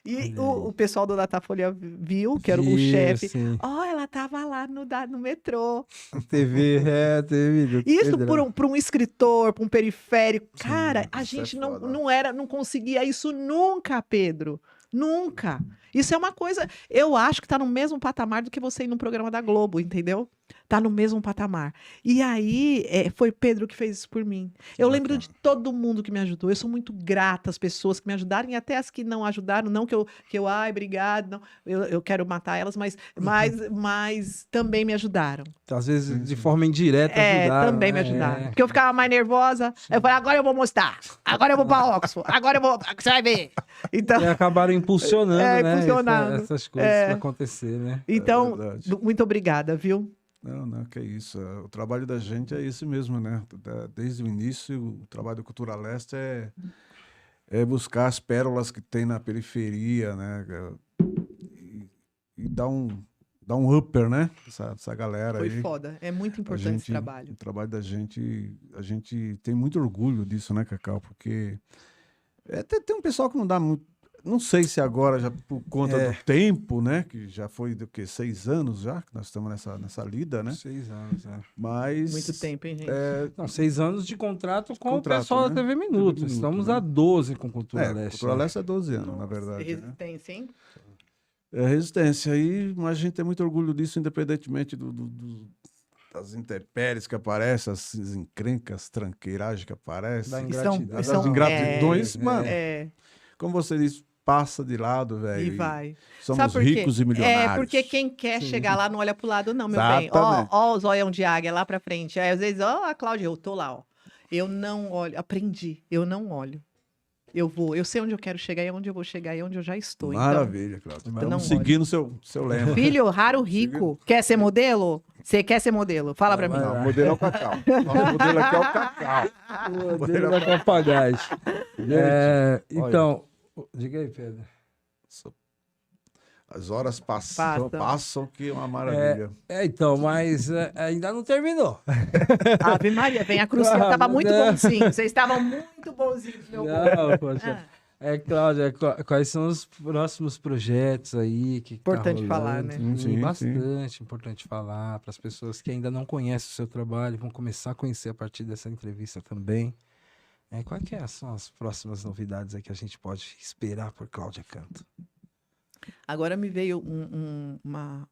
Speaker 3: E o pessoal do Datafolha viu, que era o chefe.
Speaker 1: Sim.
Speaker 3: Ela tava lá no metrô.
Speaker 1: TV, TV.
Speaker 3: Isso por um escritor, por um periférico. Cara, a
Speaker 2: isso é
Speaker 3: gente
Speaker 2: foda.
Speaker 3: não conseguia isso nunca, Pedro. Nunca. Isso é uma coisa, eu acho que tá no mesmo patamar do que você ir num programa da Globo, entendeu? Tá no mesmo patamar. E aí, foi Pedro que fez isso por mim. Eu lembro de todo mundo que me ajudou. Eu sou muito grata às pessoas que me ajudaram e até as que não ajudaram. Não que eu ai, obrigado, não, eu quero matar elas, mas também me ajudaram.
Speaker 1: Às vezes, de forma indireta, ajudaram.
Speaker 3: Também me ajudaram. Porque eu ficava mais nervosa. Eu falei, agora eu vou mostrar. Agora eu vou pra Oxford. Agora eu vou. Você vai ver. Então,
Speaker 1: E acabaram impulsionando, né?
Speaker 3: impulsionando.
Speaker 1: Essas coisas pra acontecer, né?
Speaker 3: então
Speaker 2: verdade.
Speaker 3: muito obrigada, viu?
Speaker 2: Não, que é isso. O trabalho da gente é esse mesmo, né? Desde o início, o trabalho do Cultura Leste é buscar as pérolas que tem na periferia, né? E dar um upper, né? Essa galera
Speaker 3: Foi
Speaker 2: aí.
Speaker 3: foda. É muito importante esse trabalho.
Speaker 2: O trabalho da gente, a gente tem muito orgulho disso, né, Cacau? Porque tem um pessoal que não dá muito. Não sei se agora, já por conta do tempo, né? Que já foi do quê? 6 anos já que nós estamos nessa lida, né?
Speaker 1: 6 anos,
Speaker 2: Mas.
Speaker 3: Muito tempo, hein, gente?
Speaker 1: Não, 6 anos de contrato com
Speaker 2: Contrato,
Speaker 1: o pessoal
Speaker 2: né?
Speaker 1: da TV Minuto.
Speaker 2: TV Minuto,
Speaker 1: Estamos
Speaker 2: né?
Speaker 1: há 12 com Cultura Leste.
Speaker 2: Cultura
Speaker 1: né?
Speaker 2: Leste é 12 anos, na verdade. Né?
Speaker 3: Resistência, hein?
Speaker 2: É resistência. Mas a gente tem muito orgulho disso, independentemente as intempéries que aparecem, as encrencas, tranqueiragens que aparecem.
Speaker 1: Da
Speaker 3: E são-
Speaker 1: ingratidão.
Speaker 3: e são-
Speaker 2: As ingratidões, mano,
Speaker 3: É,
Speaker 2: como você disse, passa de lado,
Speaker 3: e
Speaker 2: velho.
Speaker 3: vai.
Speaker 2: Somos
Speaker 3: Sabe por quê?
Speaker 2: ricos e milionários.
Speaker 3: Porque quem quer
Speaker 1: Sim.
Speaker 3: chegar lá não olha pro lado, não, meu bem. Ó,
Speaker 2: Exatamente.
Speaker 3: ó, o zoião de águia lá pra frente. Aí, às vezes, ó, a Cláudia, eu tô lá, ó. Eu não olho, aprendi, eu não olho. Eu vou, eu sei onde eu quero chegar e onde eu vou chegar e onde eu já estou.
Speaker 2: Maravilha, Cláudio.
Speaker 3: não
Speaker 2: Vamos
Speaker 3: olho.
Speaker 2: seguir no seu lema.
Speaker 3: Então, filho, raro, rico. Quer ser modelo? Você quer ser modelo? Fala pra mim.
Speaker 2: Não, o modelo é o Cacau. Nosso modelo aqui é o Cacau.
Speaker 1: Modelo da papagagem. Então, diga aí, Pedro.
Speaker 2: As horas passam que é uma maravilha.
Speaker 1: Então, mas ainda não terminou.
Speaker 3: Ave Maria, vem a cruz. Você estava muito
Speaker 1: não.
Speaker 3: bonzinho. Vocês estavam muito bonzinhos, meu povo.
Speaker 1: Não, poxa. Cláudia, quais são os próximos projetos aí que
Speaker 3: Importante
Speaker 1: tá
Speaker 3: falar,
Speaker 1: rolando?
Speaker 3: né?
Speaker 2: Sim,
Speaker 1: Bastante importante falar para as pessoas que ainda não conhecem o seu trabalho, vão começar a conhecer a partir dessa entrevista também. Quais que são as próximas novidades aí que a gente pode esperar por Cláudia Canto?
Speaker 3: Agora me veio uma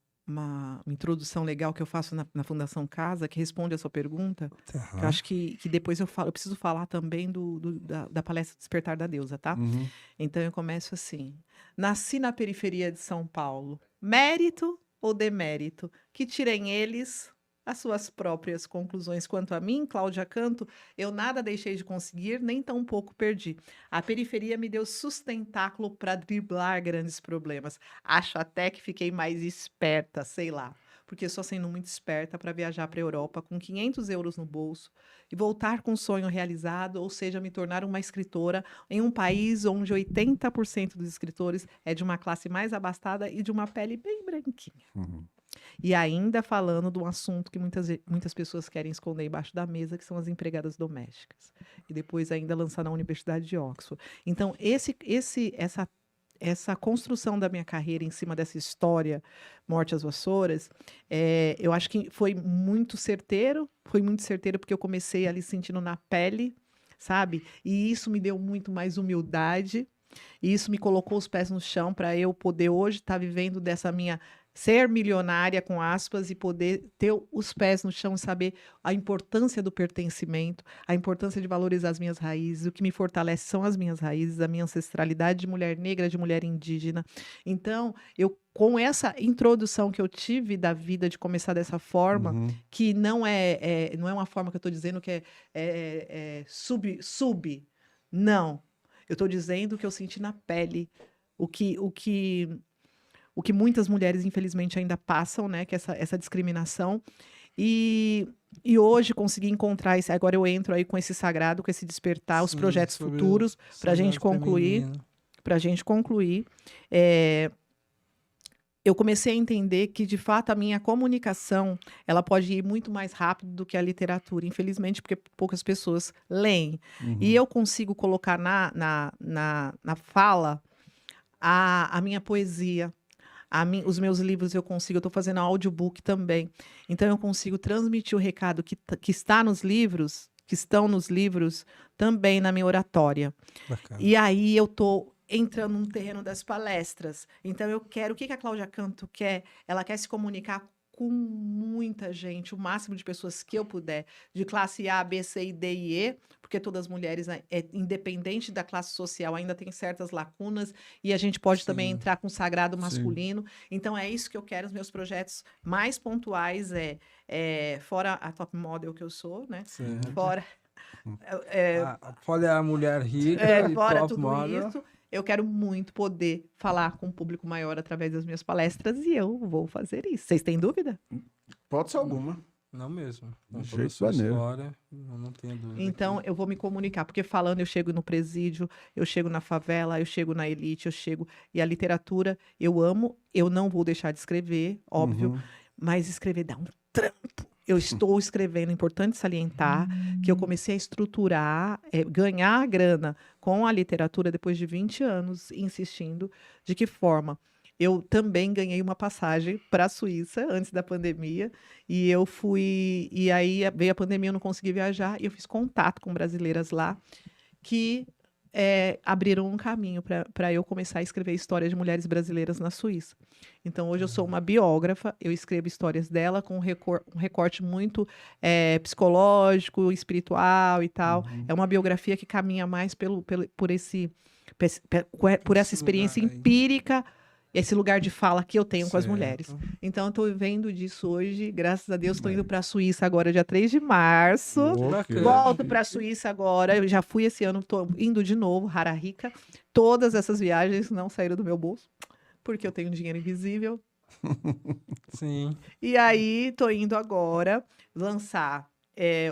Speaker 3: introdução legal que eu faço na Fundação Casa, que responde a sua pergunta. Que eu acho que depois eu preciso falar também da palestra Despertar da Deusa, tá?
Speaker 2: Uhum.
Speaker 3: Então eu começo assim. Nasci na periferia de São Paulo. Mérito ou demérito? Que tirem eles as suas próprias conclusões. Quanto a mim, Cláudia Canto, eu nada deixei de conseguir, nem tão pouco perdi. A periferia me deu sustentáculo para driblar grandes problemas. Acho até que fiquei mais esperta, sei lá. Porque só sendo muito esperta para viajar para a Europa com 500 euros no bolso e voltar com um sonho realizado, ou seja, me tornar uma escritora em um país onde 80% dos escritores é de uma classe mais abastada e de uma pele bem branquinha.
Speaker 2: Uhum.
Speaker 3: E ainda falando de um assunto que muitas pessoas querem esconder embaixo da mesa, que são as empregadas domésticas. E depois ainda lançar na Universidade de Oxford. Então, essa construção da minha carreira em cima dessa história, Morte às Vassouras, eu acho que foi muito certeiro porque eu comecei ali sentindo na pele, sabe? E isso me deu muito mais humildade, e isso me colocou os pés no chão para eu poder hoje estar vivendo dessa minha ser milionária, com aspas, e poder ter os pés no chão e saber a importância do pertencimento, a importância de valorizar as minhas raízes. O que me fortalece são as minhas raízes, a minha ancestralidade de mulher negra, de mulher indígena. Então, com essa introdução que eu tive da vida, de começar dessa forma, que não é uma forma que eu estou dizendo que sub. Não. Eu estou dizendo o que eu senti na pele, o que muitas mulheres, infelizmente, ainda passam, né? Que é essa discriminação. E hoje consegui encontrar isso. Agora eu entro aí com esse sagrado, com esse despertar, os projetos futuros, para a gente concluir. Para a gente concluir. Eu comecei a entender que, de fato, a minha comunicação ela pode ir muito mais rápido do que a literatura, infelizmente, porque poucas pessoas leem. E eu consigo colocar na fala a minha poesia, os meus livros eu estou fazendo audiobook também. Então eu consigo transmitir o recado que está nos livros, que estão nos livros, também na minha oratória.
Speaker 1: Bacana.
Speaker 3: E aí eu estou entrando no terreno das palestras. Então eu quero, o que a Cláudia Canto quer? Ela quer se comunicar com muita gente, o máximo de pessoas que eu puder, de classe A, B, C, D e E, porque todas as mulheres, independente da classe social, ainda tem certas lacunas, e a gente pode também entrar com o sagrado masculino. Então, é isso que eu quero, os meus projetos mais pontuais, fora a top model que eu sou, né?
Speaker 1: Certo.
Speaker 3: Fora...
Speaker 1: Fora a mulher rica e
Speaker 3: fora
Speaker 1: top
Speaker 3: tudo
Speaker 1: model.
Speaker 3: isso, eu quero muito poder falar com um público maior através das minhas palestras e eu vou fazer isso. Vocês têm dúvida?
Speaker 2: Pode ser alguma.
Speaker 1: Não mesmo.
Speaker 2: De
Speaker 1: Toda a
Speaker 2: jeito
Speaker 1: sua
Speaker 2: maneiro.
Speaker 1: história, não tenho dúvida.
Speaker 3: Então, eu vou me comunicar, porque falando eu chego no presídio, eu chego na favela, eu chego na elite, eu chego... E a literatura, eu amo, eu não vou deixar de escrever, óbvio, mas escrever dá um trampo. Eu estou escrevendo, é importante salientar, que eu comecei a estruturar, ganhar a grana com a literatura depois de 20 anos insistindo. De que forma? Eu também ganhei uma passagem para a Suíça antes da pandemia, e eu fui, e aí veio a pandemia, eu não consegui viajar, e eu fiz contato com brasileiras lá, que abriram um caminho para eu começar a escrever histórias de mulheres brasileiras na Suíça. Então, hoje eu sou uma biógrafa, eu escrevo histórias dela com um recorte muito psicológico, espiritual e tal. É uma biografia que caminha mais por essa experiência
Speaker 1: lugar aí.
Speaker 3: empírica, esse lugar de fala que eu tenho com as
Speaker 1: Certo.
Speaker 3: mulheres. Então, eu estou vivendo disso hoje, graças a Deus, estou indo para a Suíça agora, dia 3 de março.
Speaker 2: Ok.
Speaker 3: Volto para a Suíça agora. Eu já fui esse ano, tô indo de novo, Rara Rica. Todas essas viagens não saíram do meu bolso, porque eu tenho dinheiro invisível.
Speaker 1: Sim.
Speaker 3: E aí, tô indo agora lançar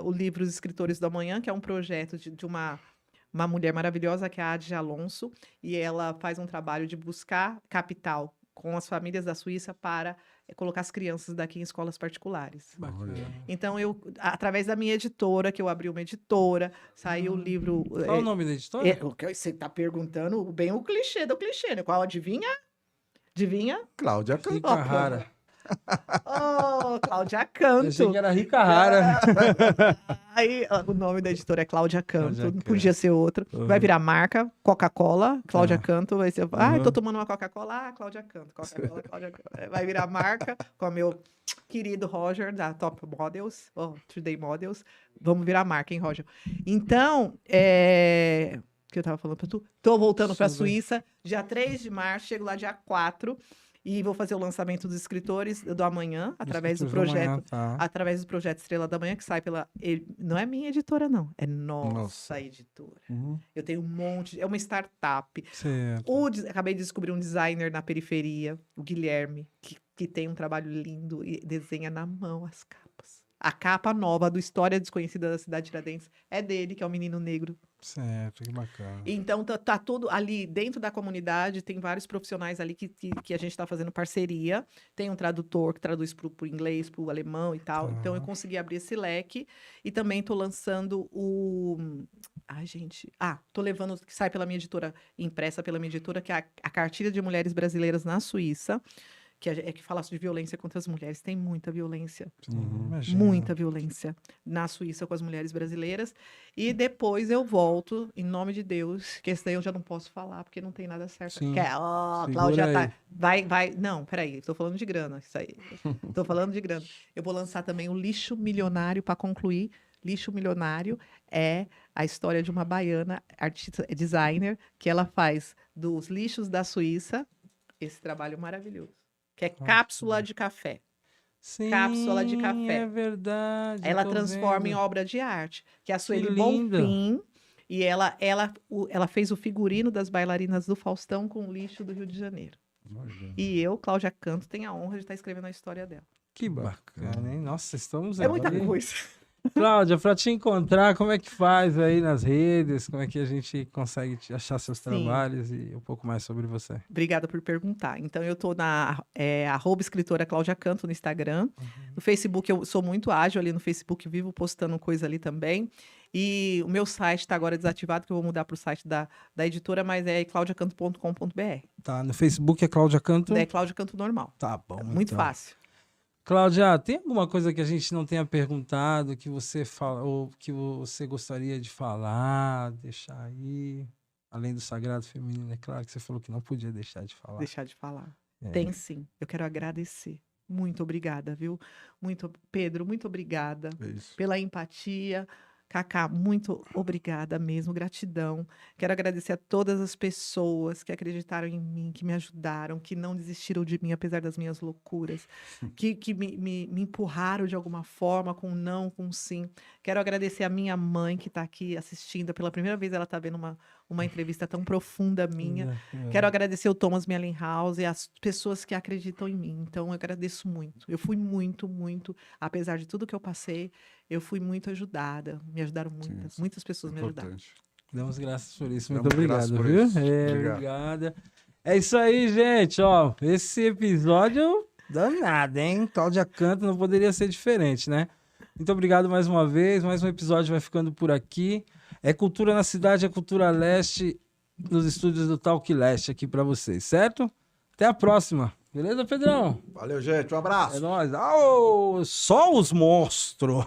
Speaker 3: o livro Os Escritores do Amanhã, que é um projeto de uma mulher maravilhosa, que é a Adja Alonso, e ela faz um trabalho de buscar capital com as famílias da Suíça para colocar as crianças daqui em escolas particulares.
Speaker 1: Bacana.
Speaker 3: Então, através da minha editora, que eu abri uma editora, saiu o livro.
Speaker 1: Qual o nome da editora?
Speaker 3: Você está perguntando bem o clichê do clichê, né? Qual adivinha? Adivinha?
Speaker 2: Cláudia Canto.
Speaker 1: Rica Rara.
Speaker 3: Oh, Cláudia
Speaker 1: Eu
Speaker 3: Canto.
Speaker 1: achei que era Rica Rara.
Speaker 3: Aí, o nome da editora é Cláudia Canto,
Speaker 1: Cláudia
Speaker 3: não podia ser outro.
Speaker 1: Uhum.
Speaker 3: Vai virar marca, Coca-Cola, Cláudia
Speaker 1: Tá.
Speaker 3: Canto, vai ser, eu
Speaker 1: Uhum.
Speaker 3: tô tomando uma Coca-Cola, Cláudia Canto, Coca-Cola, Cláudia Canto. Vai virar marca com o meu querido Roger, da Top Models, Today Models, vamos virar marca, hein, Roger? Então, que eu tava falando pra tu, tô voltando pra
Speaker 1: Sobre-
Speaker 3: Suíça, dia 3 de março, chego lá dia 4, e vou fazer o lançamento dos escritores do amanhã, através do
Speaker 1: Escritores
Speaker 3: projeto
Speaker 1: Amanhã, tá.
Speaker 3: através do projeto Estrela da Manhã, que sai não é minha editora, não. É nossa
Speaker 2: Nossa.
Speaker 3: editora.
Speaker 2: Uhum.
Speaker 3: Eu tenho um monte. É uma startup.
Speaker 1: Certo.
Speaker 3: Acabei de descobrir um designer na periferia, o Guilherme, que tem um trabalho lindo e desenha na mão as capas. A capa nova do História Desconhecida da Cidade de Tiradentes é dele, que é o menino negro.
Speaker 1: Certo, que bacana.
Speaker 3: Então, tá tudo ali dentro da comunidade, tem vários profissionais ali que a gente está fazendo parceria. Tem um tradutor que traduz para o inglês, para o alemão e tal.
Speaker 1: Tá.
Speaker 3: Então, eu consegui abrir esse leque. E também estou lançando o... Ai, gente... tô levando, que sai pela minha editora, impressa pela minha editora, que é a Cartilha de Mulheres Brasileiras na Suíça, que fala de violência contra as mulheres. Tem muita violência.
Speaker 1: Imagina.
Speaker 3: Muita violência na Suíça com as mulheres brasileiras. E depois eu volto, em nome de Deus, que esse daí eu já não posso falar, porque não tem nada certo.
Speaker 1: Sim. Segura
Speaker 3: Cláudia
Speaker 1: aí.
Speaker 3: tá. Vai. Não, peraí, estou falando de grana, isso aí. Estou falando de grana. Eu vou lançar também o Lixo Milionário para concluir. Lixo Milionário é a história de uma baiana, artista, designer, que ela faz dos lixos da Suíça esse trabalho maravilhoso, que é cápsula de café.
Speaker 1: Sim,
Speaker 3: cápsula de café.
Speaker 1: É verdade.
Speaker 3: Ela
Speaker 1: tô
Speaker 3: transforma em
Speaker 1: vendo.
Speaker 3: obra de arte. Que é a Sueli
Speaker 1: linda.
Speaker 3: Bonfim. E ela fez o figurino das bailarinas do Faustão com o lixo do Rio de Janeiro.
Speaker 2: Imagina.
Speaker 3: E eu, Cláudia Canto, tenho a honra de estar escrevendo a história dela.
Speaker 1: Que bacana, hein? Nossa, estamos
Speaker 3: É muita
Speaker 1: aí.
Speaker 3: coisa.
Speaker 1: Cláudia, para te encontrar, como é que faz aí nas redes? Como é que a gente consegue achar seus
Speaker 3: Sim.
Speaker 1: trabalhos e um pouco mais sobre você?
Speaker 3: Obrigada por perguntar. Então, eu tô na @escritora Cláudia Canto no Instagram. No Facebook, eu sou muito ágil ali no Facebook, vivo postando coisa ali também. E o meu site está agora desativado, que eu vou mudar para o site da editora, mas é claudiacanto.com.br.
Speaker 1: Tá, no Facebook é Cláudia Canto?
Speaker 3: É Cláudia Canto normal.
Speaker 1: Tá bom.
Speaker 3: Muito
Speaker 1: então.
Speaker 3: fácil.
Speaker 1: Cláudia, tem alguma coisa que a gente não tenha perguntado, que você fala, ou que você gostaria de falar, deixar aí? Além do Sagrado Feminino, é claro que você falou que não podia deixar de falar.
Speaker 3: Deixar de falar.
Speaker 1: É.
Speaker 3: Tem sim. Eu quero agradecer. Muito obrigada, viu? Pedro, muito obrigada
Speaker 2: É isso.
Speaker 3: pela empatia. Cacá, muito obrigada mesmo, gratidão. Quero agradecer a todas as pessoas que acreditaram em mim, que me ajudaram, que não desistiram de mim, apesar das minhas loucuras, que me empurraram de alguma forma, com um não, com um sim. Quero agradecer a minha mãe, que está aqui assistindo. Pela primeira vez ela está vendo uma entrevista tão profunda minha. Quero agradecer o Thomas Mellenhouse e as pessoas que acreditam em mim. Então, eu agradeço muito. Eu fui muito, apesar de tudo que eu passei, eu fui muito ajudada. Me ajudaram muitas,
Speaker 2: Sim,
Speaker 3: muitas pessoas me ajudaram.
Speaker 2: Importante.
Speaker 1: Damos graças por isso.
Speaker 2: Damos
Speaker 1: Muito obrigado,
Speaker 2: graças por
Speaker 1: viu?
Speaker 2: isso. Obrigado.
Speaker 1: Obrigada. É isso aí, gente. Ó, esse episódio danado, hein? Cláudia Canto não poderia ser diferente, né? Muito obrigado mais uma vez. Mais um episódio vai ficando por aqui. É Cultura na Cidade, é Cultura Leste, nos estúdios do Talk Leste aqui pra vocês, certo? Até a próxima. Beleza, Pedrão?
Speaker 2: Valeu, gente. Um abraço.
Speaker 1: É nóis. Só os monstros.